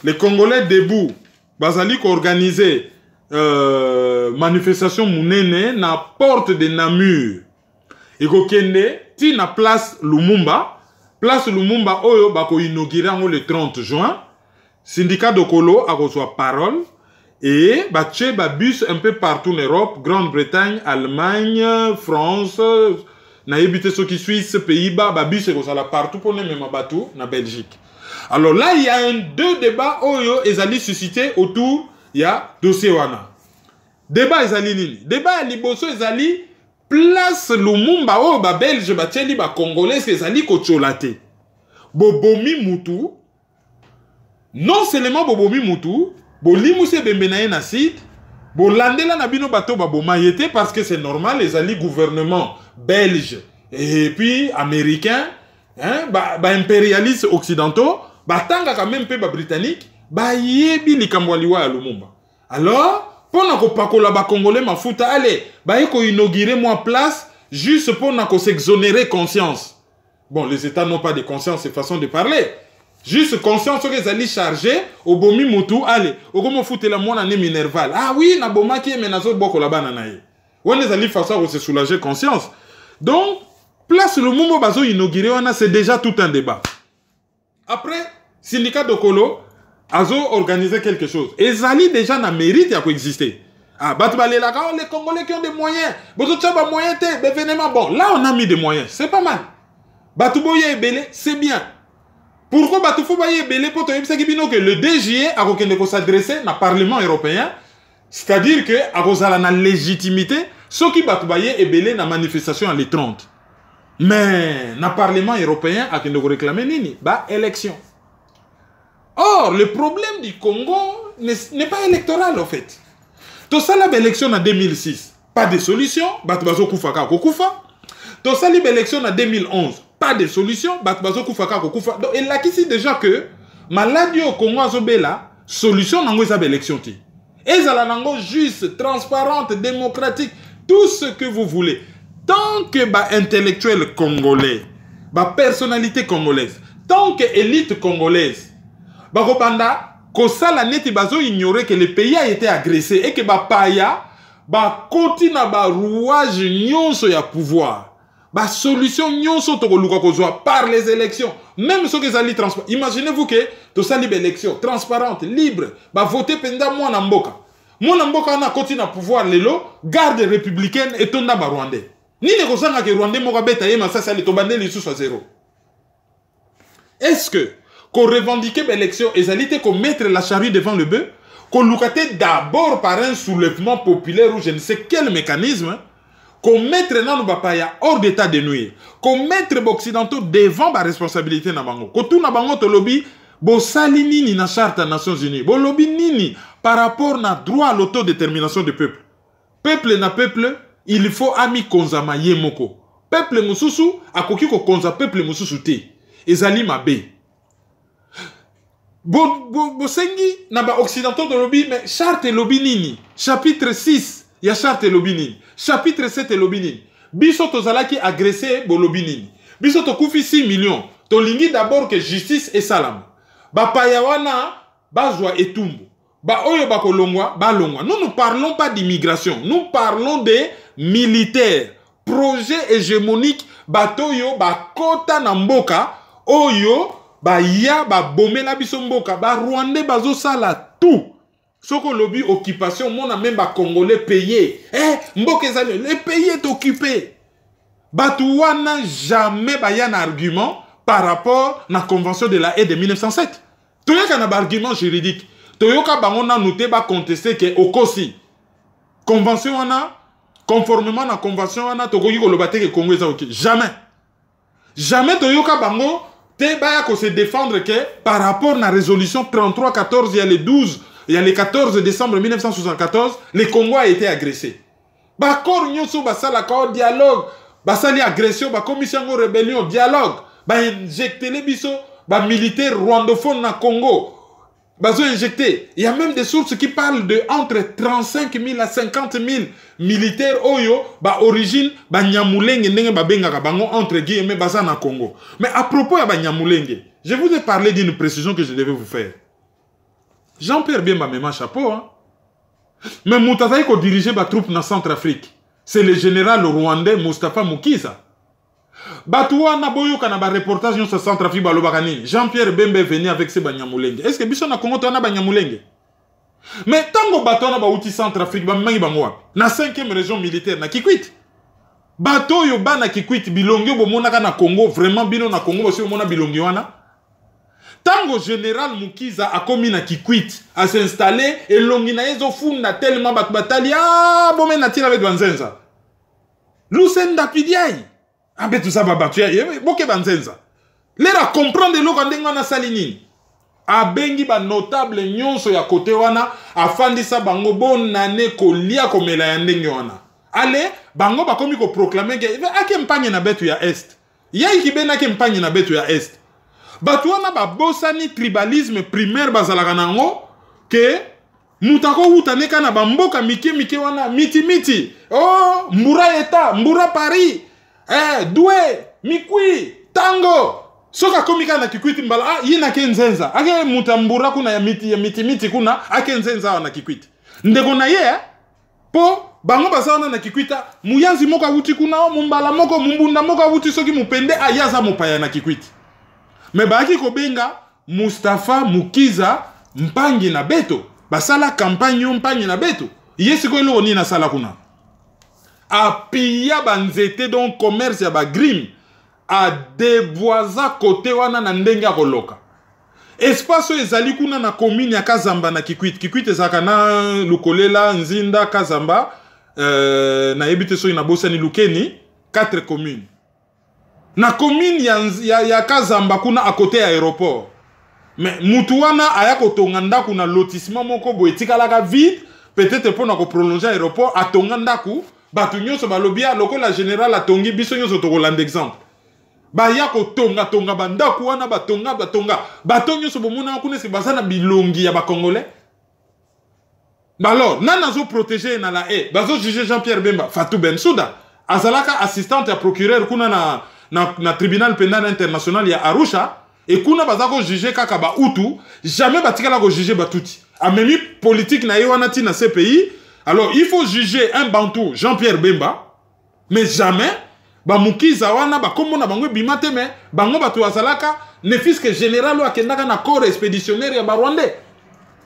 Les Congolais debout bazali ko organiser manifestation munene na porte de Namur. Et kokende ti na place Lumumba. Place Lumumba oyo bako inaugurer le 30 juin. Syndicat de Kolo a reçu parole. Et bache ba bus un peu partout en Europe, Grande-Bretagne, Allemagne, France, na habité ceux qui Suisse, Pays-Bas, ba bus et la partout pour les mêmes bateaux na Belgique. Alors là il y a deux débats oyo ezali suscité autour il y a dossier wana. Débat ezali nini? Débat liboso ezali place Lumumba o ba Belge ba tcheli ba Congolais ezali ko tcholate. Bobomi mutu. Non seulement bobomi mutu, bolimuse bembenaye na site, bolandela na bino bato baboma yete parce que c'est normal les alliés gouvernement belge et puis américain, hein, ba impérialistes occidentaux, ba tanga quand même peu ba britannique, ba yebi likambo liwa ya Lumumba. Alors, pour na ko pakola ba congolais mafuta allez, ba ko inaugurer moi place juste pour na ko s'exonérer conscience. Bon, les États n'ont pas de conscience, c'est façon de parler. Juste conscience que les alliés chargés au bomi mutu allez au comme foutre la mon année minerval ah oui na boma qui est menaçant beaucoup là-bas nanaï on les alliés façon se soulager conscience donc place le moment bazo inauguré on a c'est déjà tout un débat après syndicat de Kolo azo organisé quelque chose et les alliés déjà na mérite à coexister ah batbalé là quand les Congolais qui ont des moyens bozo tchaba moyen té événement bon là on a mis des moyens c'est pas mal batuboye belé c'est bien. Pourquoi Batoufou Baye Belé pour que le DGE a s'adresser au Parlement européen, c'est-à-dire que a la légitimité, ce qui Batoubaye et Belé na manifestation à les 30. Mais le Parlement européen a réclamé nini ba élection. Or le problème du Congo n'est pas électoral en fait. Tout ça la élection en 2006, pas de solution, Batoubazo Koufaka Kokufa. Tout ça la élection en 2011. Pas de solution, et là qui c'est déjà que maladie au Congo azobela solution nango eza élection ti. Ezala nango juste, transparente, démocratique, tout ce que vous voulez. Tant que ba intellectuel congolais, ba personnalité congolaise, tant que élite congolaise, ba robanda kosala neti bazo ignorer que le pays a été agressé et que ba paya ba continue ba rouage nyonso ya pouvoir. La solution par les élections. Même ceux qui sont transparents. Imaginez-vous que tout ça libre élection, transparente, libre, bah voter pendant moi namboka. Moi namboka na continue à pouvoir lelo, garde républicaine et ton naba rwandais. Ni les rosanga que rwandais moka beta yema ça ça les tobandé les sous à zéro. Est-ce que qu'on revendique l'élection et ça l'était qu'on mettre la charrue devant le bœuf, qu'on loukate d'abord par un soulèvement populaire ou je ne sais quel mécanisme commettre nanu bapaya hors d'état de nuire, commettre occidentaux devant ba responsabilité na bango. Kotu na bango to lobby bosali nini na charte des Nations Unies, bo lobby nini par rapport na droit à l'autodétermination du peuple. Peuple na peuple, il faut ami konzama yemoko. Peuple mususu akoki ko konza peuple mususu te. Ezali mabe. Bosengi na ba occidentaux de lobby mais charte lobby nini? Chapitre 6 ya charte lobby nini? Chapitre 7 lobby nini? Biso tozalaki agressé bo lobby nini? Biso to kufi 6 millions. To lingi d'abord que justice et salam. Ba payawana bazwa etumbu. Ba oyo ba kolongwa ba longwa. Nous ne parlons pas d'immigration, nous parlons des militaires. Projet hégémonique batoyo ba kota na mboka oyo ba ya ba bomela biso mboka ba Rwandais bazo sala tout. Soko lobby occupation mon a même ba Congolais payé. Mboka ezali les pays est occupé. Batouana jamais ba ya un argument par rapport à la convention de la haie de 1907. Toyoka na ba argument juridique. Toyoka bango na noté ba contester que okosi convention wana conformément à la convention wana tokoki kolobate que Congo eza ok. Jamais. Jamais toyoka bango te baya ko se défendre que par rapport à la résolution 3314 il y a le 12 il y a le 14 décembre 1974 le Congo a été agressé. Ba kor nyoso ba sala ka dialogue ba sali agression ba commission rébellion dialogue ba injecter les biso ba militaires rwandophones na Congo. Bazo injecté. Il y a même des sources qui parlent de entre 35 000 à 50 000 militaires oyo ba origine ba Nyamulenge ndenge ba benga bango entre guillemets baza na Congo. Mais à propos ya ba Nyamulenge, je vous ai parlé d'une précision que je devais vous faire. Jean-Pierre Bemba mema chapeau hein. Mais Moutazaï ko diriger ba troupe na Centrafrique. C'est le général rwandais Mustafa Mukiza. Batoua na boyoka na ba reportage sur Centrafrique balobaka nini. Jean-Pierre Bemba venu avec ses Banyamulenge. Est-ce que biso na Congo to na Banyamulenge? Mais tango bateau na ba outi Centrafrique ba mangi bango wapi? Na 5e région militaire na Kikwit. Bateau yo ba na Kikwit bilongi bo monaka na Congo vraiment bino na Congo bosi mona bilongi wana. Tango général Mukiza a commis na Kikwit a s'installer et longi na ezo funda tellement bat batali ah bon na tira avec Banzenza. Lucenda Pidiai. Abe tout ça babatu boke Banzenza. Lera comprendre lo kandenga na salini. Abengi ba notable nyonso ya kote wana afandisa bango bonane kolia komela ya ndenge wana. Ale bango bakomi ko proclamer que ake mpanye na betu ya est. Yai kibena ke mpanye na betu ya est. Batu wana ba bosani tribalisme primaire bazalaka nango ke mutako utaneka na bamboka mike wana miti. Oh, mbura eta, mbura Paris. Doué, Mikui, Tango. Soka komika na Kikwiti mbala yina kenzenza. Ake mutambura kuna ya miti kuna ake nzenza na Kikwiti. Ndeko na ye po bango basana na Kikwita muyanzi moko wuti kuna mumbala moko mumbunda moko wuti soki mupende ayaza mopaya na Kikwiti. Me baki kobenga Mustafa Mukiza mpangi na beto. Basala campagne mpangi na beto. Yesi ko elo ni na sala kuna. A pilla banzete donc commerce ya ba grim a déboisa côté wana na ndenge ya koloka. Espace ezali kuna na commune ya Kazamba na Kikwit. Kikwit ezaka na Lukolela, Nzinda, Kazamba, na ebite so ina bosani Lukeni, 4 communes. Na commune ya Kazamba kuna à côté aéroport. Mais mutuana aya kotonga ndaku na lotissement moko bo etikalaka vide, peut-être pour na ko prolonger aéroport atonga ndaku, batu nyonso balobia lokola général atongi biso nyonso to kolanda exemple. Ba ya kotonga bandaku wana batonga bato nyonso bomona kuna se bazana bilongi ya ba congolais. Bah alors nana zo protéger na la haie, bazo juger Jean-Pierre Bemba, Fatou Bensouda, azalaka assistante ya procureur kuna na tribunal pénal international ya Arusha. Et kuna bazako juger kaka ba utu, jamais batikala ko juger batuti. A memi politique na yewanati na ces pays. Alors il faut juger un bantou Jean-Pierre Bemba, mais jamais ba Mukiza wana ba komona bango bimate me bango batu azalaka ne fils que général wa kendaka na corps expéditionnaire ya ba Rwandais.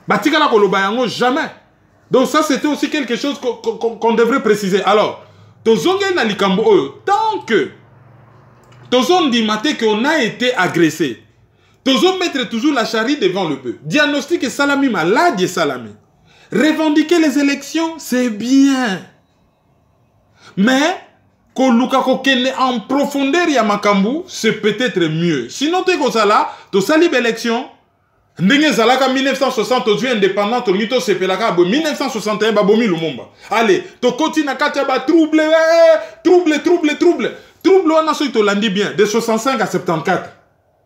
Batikala ko loba yango jamais. Donc ça c'était aussi quelque chose qu'on devrait préciser. Alors, tozonge na likambo oyo tant que tozon di maté qu'on a été agressé. Tozon mettre toujours la charrue devant le bœuf. Diagnostic et salami malade et salami. Revendiquer les élections, c'est bien. Mais koluka kokende en profondeur ya makambu, c'est peut-être mieux. Sinon, tu es là, tu sali l'élection. Ndenge zalaka 1960 ozwi indépendant tongi to sepelaka bo 1961 babomi Lumumba. Allez, to continue na kati ba trouble wana so to landi bien de 65 à 74.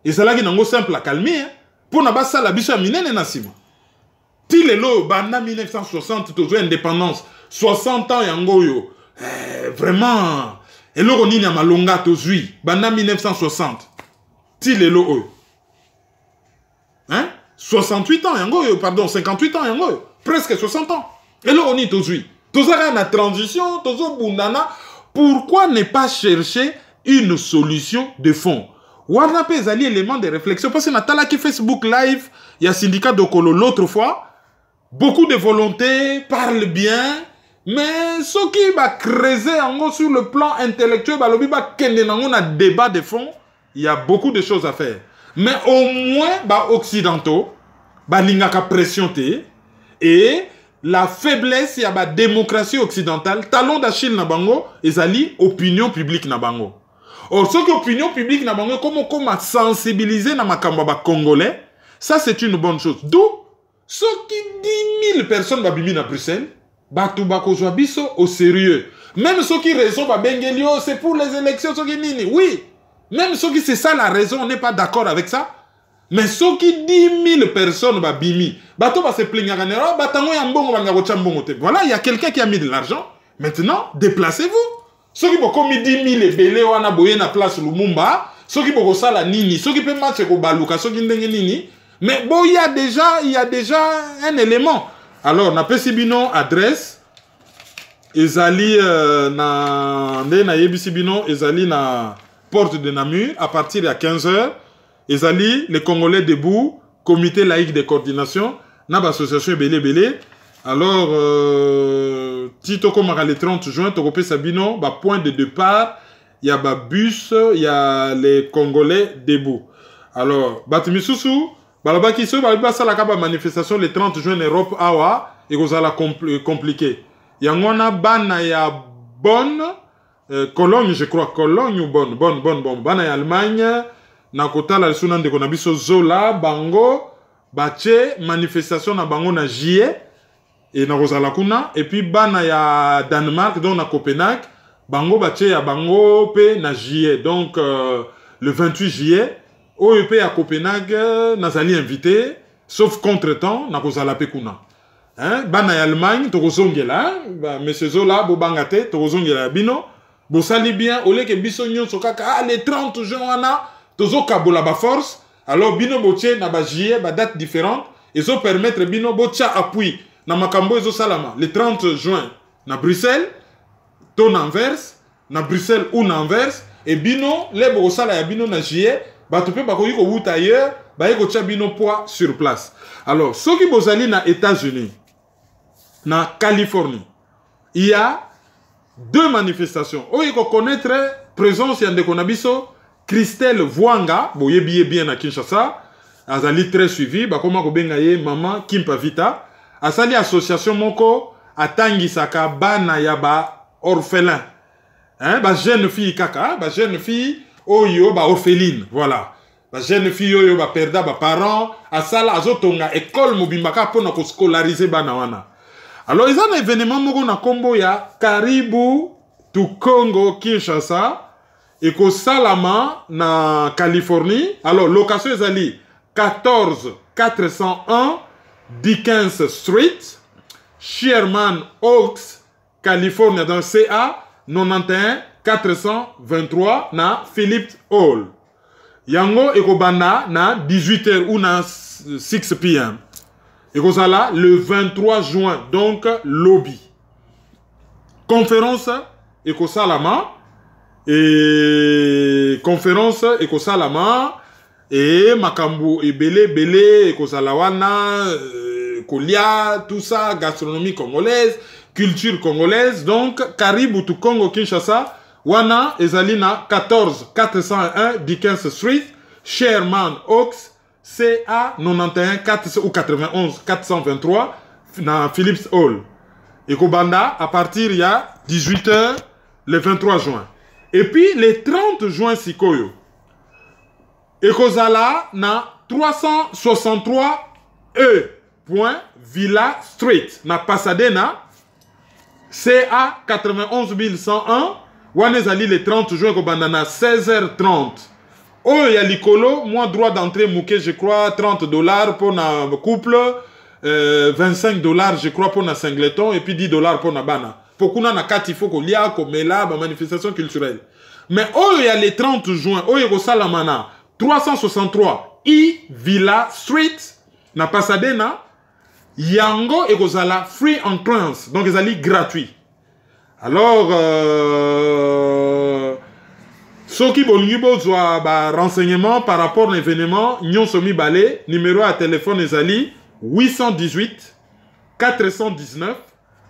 Et zalaki nango simple à calmer pour na basala biso minene na sima. Ti lelo banda 1960 to indépendance 60 ans yango yo. Vraiment eloko nini ya malonga to zui banda 1960. Ti lelo oyo. Hein? 68 ans, yango, pardon, 58 ans, yango, presque 60 ans. Et là, on est aujourd'hui. Tout ça, la transition, tout ça, bundana. Pourquoi ne pas chercher une solution de fond? Warna pe zali élément de réflexion. Parce que Natala qui Facebook Live, il y a syndicat Dokolo l'autre fois. Beaucoup de volonté, parlent bien. Mais ce qui va creuser en gros sur le plan intellectuel, il y a un débat de fond. Il y a beaucoup de choses à faire. Mais au moins, occidentaux, lingaka pression te, et la faiblesse, il y a la démocratie occidentale, talon d'Achille na bango, ezali opinion publique na bango. Or, ce que opinion publique na bango, comment sensibiliser na makamba ba congolais, ça c'est une bonne chose. D'où, ceux qui 10 000 personnes babimi na Bruxelles, batu bakozwa biso au sérieux. Même ceux qui raison ba bengelio, c'est pour les élections, ceux qui nini, oui. Même ceux qui c'est ça la raison, on n'est pas d'accord avec ça. Mais ceux qui 10 000 personnes ba bimi, bato ba se plaignent à batango ya mbongo ba ngako chambongo te. Voilà, il y a quelqu'un qui a mis de l'argent. Maintenant, déplacez-vous. Ceux qui ont commis 10 000 ebele wana boye na place Lumumba, ceux qui ont sala nini, ceux qui peuvent match ko baluka, ceux qui ndenge nini. Mais bon, il y a déjà un élément. Alors, na pesibino adresse ezali na yebisibino ezali na porte de Namur, à partir de 15h, ezali, les Congolais debout, comité laïque de coordination, na association Belé. Alors, Tito Komara le 30 juin, Tokopé Sabino, point de départ, il y a bus, il y a les Congolais debout. Alors, Batimisusu, Balabakiso, Balabasalaka manifestation le 30 juin Europe Awa, et vous allez compliqué. Il y a un ban, il y a bonne. Cologne, je crois, Cologne ou bonne. Bana ya Allemagne, nakota la sunan de konabiso Zola, Bango, Bache, manifestation na Bango na Jie, et na Rosalakuna, et puis Bana ya Danemark, donc na Copenhague, Bango, Bache ya Bango, pe na Jie, donc le 28 juillet, OEP à Copenhague, nazali invité, sauf contre-temps, na Rosalapé kuna. Hein? Bana ya Allemagne, Torozongela, monsieur Zola, Bobangate, Torozongela Bino, Bosali bien, au lieu que Bissonyon sokaka, les 30 juin, wana, tozo kabola ba force, alors Bino Boche na ba JE, ba date différente, et zo permettre Bino Bocha appui, na makambo ezo salama, le 30 juin, na Bruxelles, ton Anvers, na Bruxelles ou na Anvers, et Bino, les Bosala ya Bino na JE, ba tope ba koyi ko wut ailleurs, ba yeko cha Bino poids sur place. Alors, ceux qui bosali na États-Unis, na Californie, il y a 2 manifestations. Oh, il faut connaître présence de Konabiso, Christelle Vwanga, boye bien à Kinshasa, azali très suivi, ba koma ko bengaye maman Kimpa Vita, asali association moko atangi saka bana ya ba orphelin. Hein, ba jeune fille kaka, ba jeune fille oyo ba orpheline, voilà. Ba jeune fille oyo ba perda ba parents, asala azotonga école mobimbaka pona ko scolariser bana wana. Alors, il y a un événement na kombo ya Karibu to Congo Kinshasa et ko Salama na Californie. Alors, location ezali 14 401 Dickens Street, Sherman Oaks, Californie dans CA 91 423 na Phillips Hall. Yango ekobanda na 18h ou na 6 p.m. Et là, le 23 juin, donc, lobby. Conférence, Salama. Et conférence, Salama. Et Makambu, et Belé, Salawana, Kolia, tout ça, gastronomie congolaise, culture congolaise. Donc, Karibu to Congo Kinshasa, Wana, Ezalina, 14 401 Dickens Street, Sherman Oaks, CA 91 4 ou 91 423 dans Phillips Hall. Et Kobanda, à partir il y a 18h le 23 juin. Et puis, le 30 juin, sikoyo. Ekozala na 363 E. Villa Street. Na Pasadena. CA 91101. Wanezali le 30 juin, kobandana 16h30. Oh, il y a l'icolo. Moi, droit d'entrée, mouké, je crois, $30 pour un couple. $25, je crois, pour un singleton. Et puis $10 pour un bana. Pour qu'on a 4, il faut qu'on y a, qu'on met là, manifestation culturelle. Mais oh, il y a le 30 juin, oh, il y a Salamana, 363 E Villa Street, na Pasadena, Yango et Gozala free entrance, donc ils allaient gratuit. Alors, ceux qui ont besoin renseignements par rapport à l'événement, Nyon Somi Balé, numéro à téléphone, ils allaient 818 419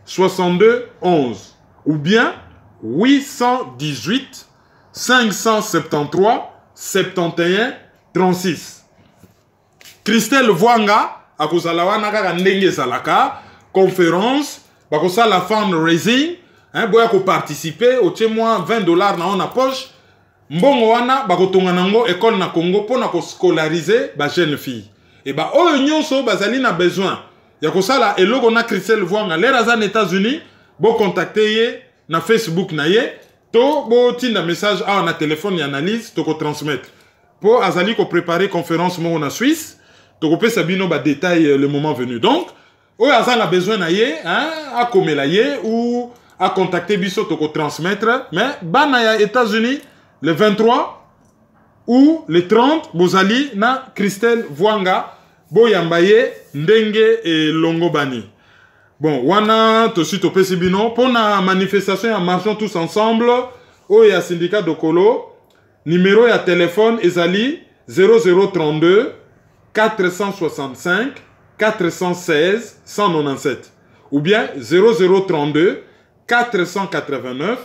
62 11 ou bien 818 573 71 36. Christelle Voanga a kozalawana kaka ndenge zalaka conférence bakosa la fundraising boya ko participer au témoin $20 na on poche mbongo wana bakotonga nango école na Congo pona ko scolariser ba jeune fille et ba oyo nyonso bazali na besoin ya kosala eloko na Christelle Voanga les razan États-Unis bo contacter ye na Facebook na ye to bo tinda message a na téléphone ya analyse to ko transmettre pour azali ko préparer conférence mo na Suisse to ko pesa bino ba détail le moment venu. Donc oyo azan a besoin na ye a komela ye ou a contacter biso to ko transmettre mais bana ya États-Unis le 23 ou le 30 bozali na Christelle Voanga boyambaye ndenge et longobani. Bon, wana tosi topesi bino pour la manifestation ya marchons tous ensemble au ya syndicat Dokolo numéro ya téléphone ezali 0032 465 416 197 ou bien 0032 489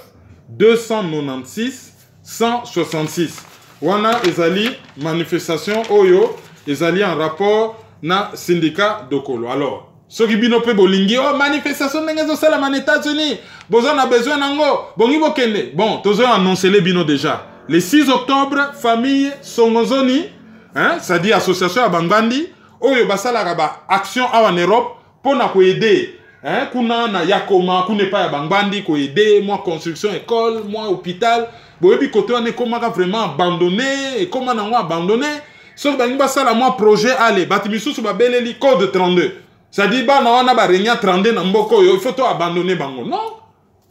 296 166. Wana ezali manifestation oyo ezali en rapport na syndicat Dokolo. Alors ceux qui bino pe bolingi oh manifestation n'engezo sala man États-Unis besoin a besoin nango bongi bokende bon tozo annoncer les bino déjà le 6 octobre famille Songozoni ça dit association à Bangandi oyo basala ba action en Europe pour na ko aider kuna na yakoma kuna pa ya Bangandi ko aider moi construction école moi hôpital boyebi côté on est comment vraiment abandonné et comment nango abandonné so bangi basala moi projet aller batimisu ba beleli code 32. Ça dit, bah, on a ba 32 na mboko, il faut tout abandonner bango. Non.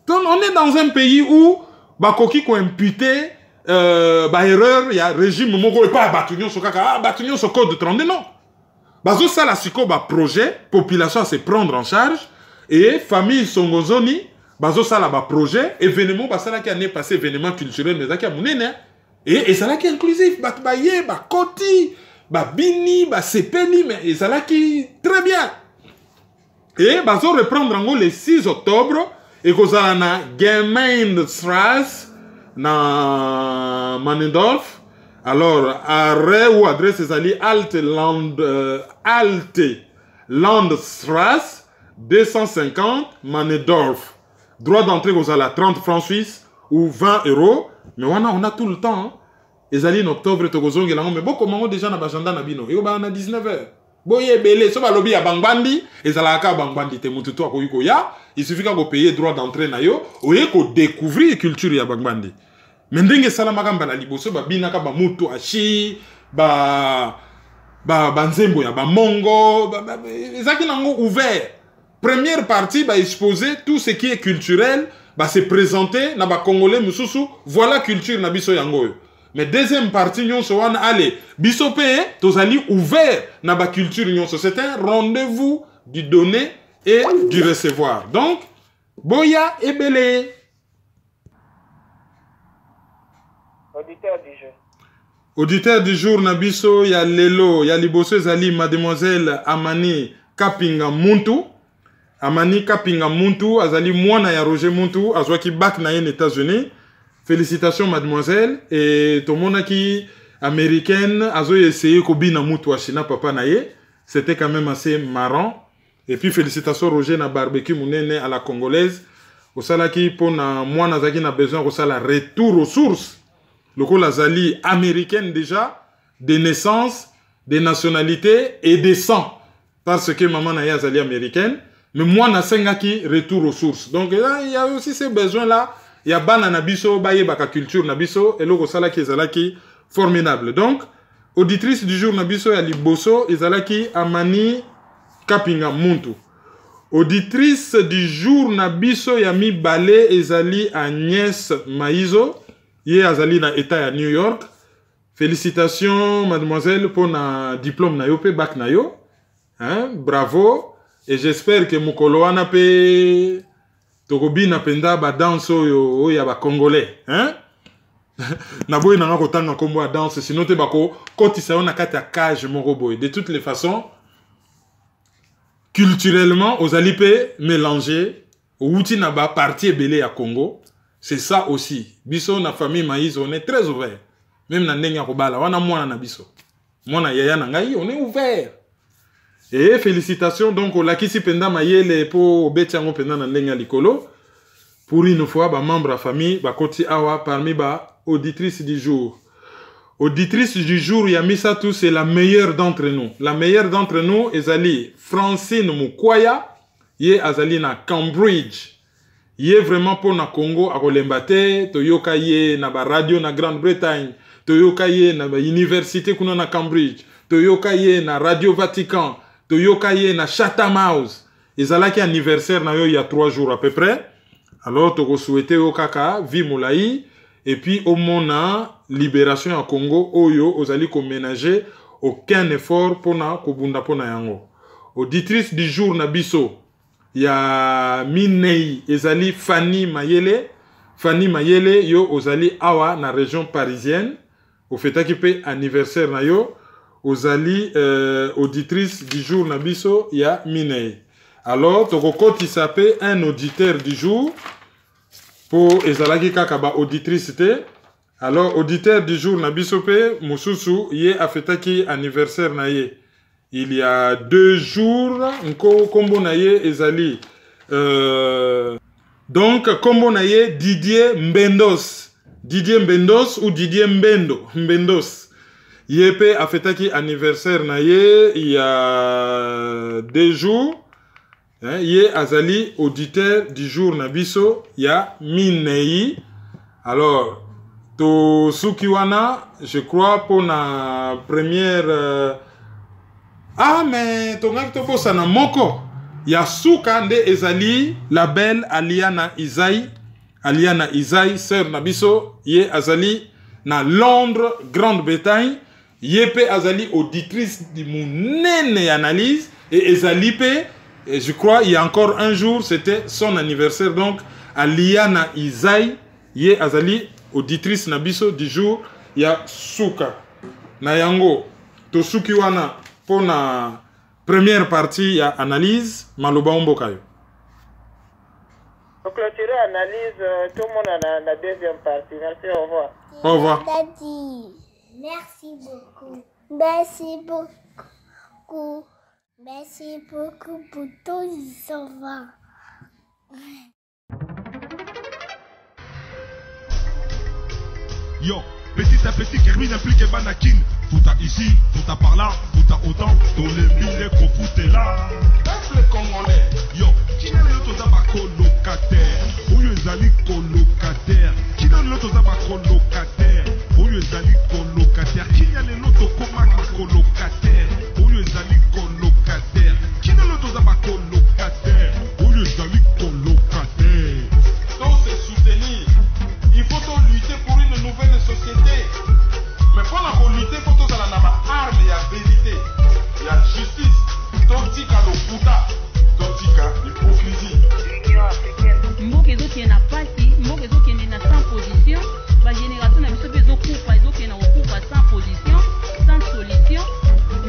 Donc, on est dans un pays où, bah, koki ko imputé, bah, erreur, il y a régime, moko, et pas batunion, so kaka, batunion, so code 32, non. Bah, ça, la siko, bah, projet, population à se prendre en charge, et famille Songozoni, bah, ça, là, bah, projet, événement, bah, ça, là, qui a passé, événement culturel, mais ça, qui a mounene, et ça, là, qui est inclusif, bah, baye, bah, koti, bah, bini, bah, sepeni, mais, et ça, là, qui, très bien. Et bazo reprendre en le 6 octobre et kozala na Gemeindestrasse na Manendorf. Alors arrêt ou adresse ezali Alte Landstrasse 250 Manendorf. Droit d'entrée kozala 30 francs suisses ou 20 €. Mais on a tout le temps. Ezali en octobre to kozongela mais beaucoup mango déjà na bajanda na bino. Et on a 19h. Boye belé, so ba lobby ya Bangbandi, ezalaka Bangbandi te mututu akoyiko ya, il suffit qu'on paye droit d'entrée na yo, oye ko découvrir culture ya Bangbandi. Mendenge sala magamba na liboso ba binaka ba mutu ashi, ba nzembo ya ba mongo, ezaki nango ouvert. Première partie ba exposer tout ce qui est culturel, ba se présenter na ba congolais mususu, voilà culture na biso yango. Mais deuxième partie, nous sommes allés. Bisopé, tozali ouvert na ba culture nyonso. C'est un rendez-vous du donner et du recevoir. Donc, boya et belé. Auditeur du jour. Auditeur du jour, Nabiso, ya Lelo, ya Liboso Zali, mademoiselle Amani Kapinga Muntu. Amani Kapinga Muntu, azali mwana ya Roger Muntu, azwaki bac na les États-Unis. Félicitations mademoiselle et tout le monde qui américaine a essayé kobina mutu wa China papa naye, c'était quand même assez marrant et puis félicitations Roger na barbecue munene à la congolaise osalaki pona mwana zaki na besoin kosala retour aux sources. Lokola zali américaine déjà, de naissance, de nationalité et de sang. Parce que maman na zali américaine, mais moi na sengaki retour aux sources. Donc là, il y a aussi ces besoins-là. Il y a bana na biso, baye baka culture na biso, et loko salaki ezalaki formidable. Donc, auditrice du jour na biso ya liboso, ezalaki Amani Kapinga Muntu. Auditrice du jour na biso ya mibale ezali Agnès Maizo, ye azali na état ya New York. Félicitations mademoiselle pour na diplôme na yo pe bac na yo. Hein? Bravo. Et j'espère que mukolo wana pe tokobi na penda ba danse oyo ya ba congolais, hein? Na boy na ko tanga kombo ya danse sinon te bako kotisa na kati ya cage moko boy. De toutes les façons, culturellement, aux alipe mélanger, outi na ba partie belé à Congo, c'est ça aussi. Biso na famille Maïs, on est très ouvert. Même na ndenge ya kobala, wana mwana na biso. Mwana yaya na ngai, on est ouvert. Et félicitations donc au Lakisi Penda Mayele pour Betiango Penda na ndenge ya likolo. Pour une fois, ba membre à famille, ba koti awa parmi ba auditrice du jour. Auditrice du jour, Yamisa tout, c'est la meilleure d'entre nous. La meilleure d'entre nous, Ezali Francine Mukwaya, ye azali na Cambridge. Ye vraiment pour na Congo à Rolembate, toyoka ye na ba radio na Grande-Bretagne, toyoka ye na ba université kuna na Cambridge, toyoka ye na Radio Vatican, toyoka ye na Chatham House. Ezalaki anniversaire na yo il y a 3 jours à peu près. Alors toko souhaiter yo kaka vi moulaï. Et puis, au mona libération à Congo, oyo, ozali ko ménager aucun effort pour na kobunda pour na yango. Auditrice du jour na biso, ya Minei, ezali Fanny Mayele. Fanny Mayele, yo, ozali awa na région parisienne. Au fait akipe anniversaire na yo, ozali auditrice du jour na biso, ya Minei. Alors, toko koti s'appelle un auditeur du jour. Pour ezalaki kakaba auditrice te. Alors auditeur du jour na bisope mususu ye afetaki anniversaire na ye. Il y a 2 jours nko kombo na ye ezali donc kombo na ye Didier Mbendos. Didier Mbendos ou Didier Mbendo Mbendos. Ye pe afetaki anniversaire na ye il y a 2 jours. Ye azali auditeur du jour nabiso ya Minei. Alors to sukiwana je crois pour la première ah mais to ngaki to posa na moko ya suka nde ezali la belle Aliana Isaï. Aliana Isaï sœur nabiso ye azali na Londres Grande-Bretagne. Ye pe azali auditrice di munene analyse et ezali pe. Et je crois il y a encore un jour, c'était son anniversaire. Donc, Aliana Isaï, ye azali, auditrice nabiso du jour, ya Souka. Nayango, to Sukiwana, pour la première partie, ya analyse, Maloba Ombokayo. Pour clôturer l'analyse, tout le monde a la deuxième partie. Merci, au revoir. Au revoir. Merci beaucoup. Merci beaucoup. Merci beaucoup pour tout les enfants. Yo, petit à petit, Kermine implique Banakin. Fouta ici, fouta par là, fouta autant. Dans les mille qu'on fout là. Peuple congolais. Yo, qui n'a le toza ba colocataire? Oyo ezali colocataire. Qui n'a le toza ba colocataire? Oyo ezali colocataire. Qui n'a le loto koma colocataire? Oyo ezali colocataire. Qui n'a le toza ba colocataire? Oyo ezali colocataire. Donc c'est soutenir. Il faut donc lutter pour une nouvelle société. Mais pour la lutter, il faut que ça ait arme, il y a vérité, il y a justice. Tontika le Bouddha, Tontika l'hypocrisie. Mbokezo qui est na parti, mbokezo qui est na sans position, la génération n'a pas besoin de sans position, sans solution.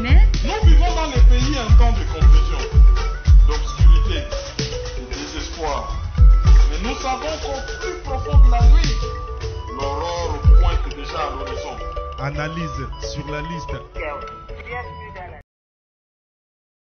Mais nous vivons dans les pays un temps de confusion, d'obscurité, de désespoir. Mais nous savons qu'au plus profond de la nuit, l'aurore pointe déjà à l'horizon. Analyse sur la liste.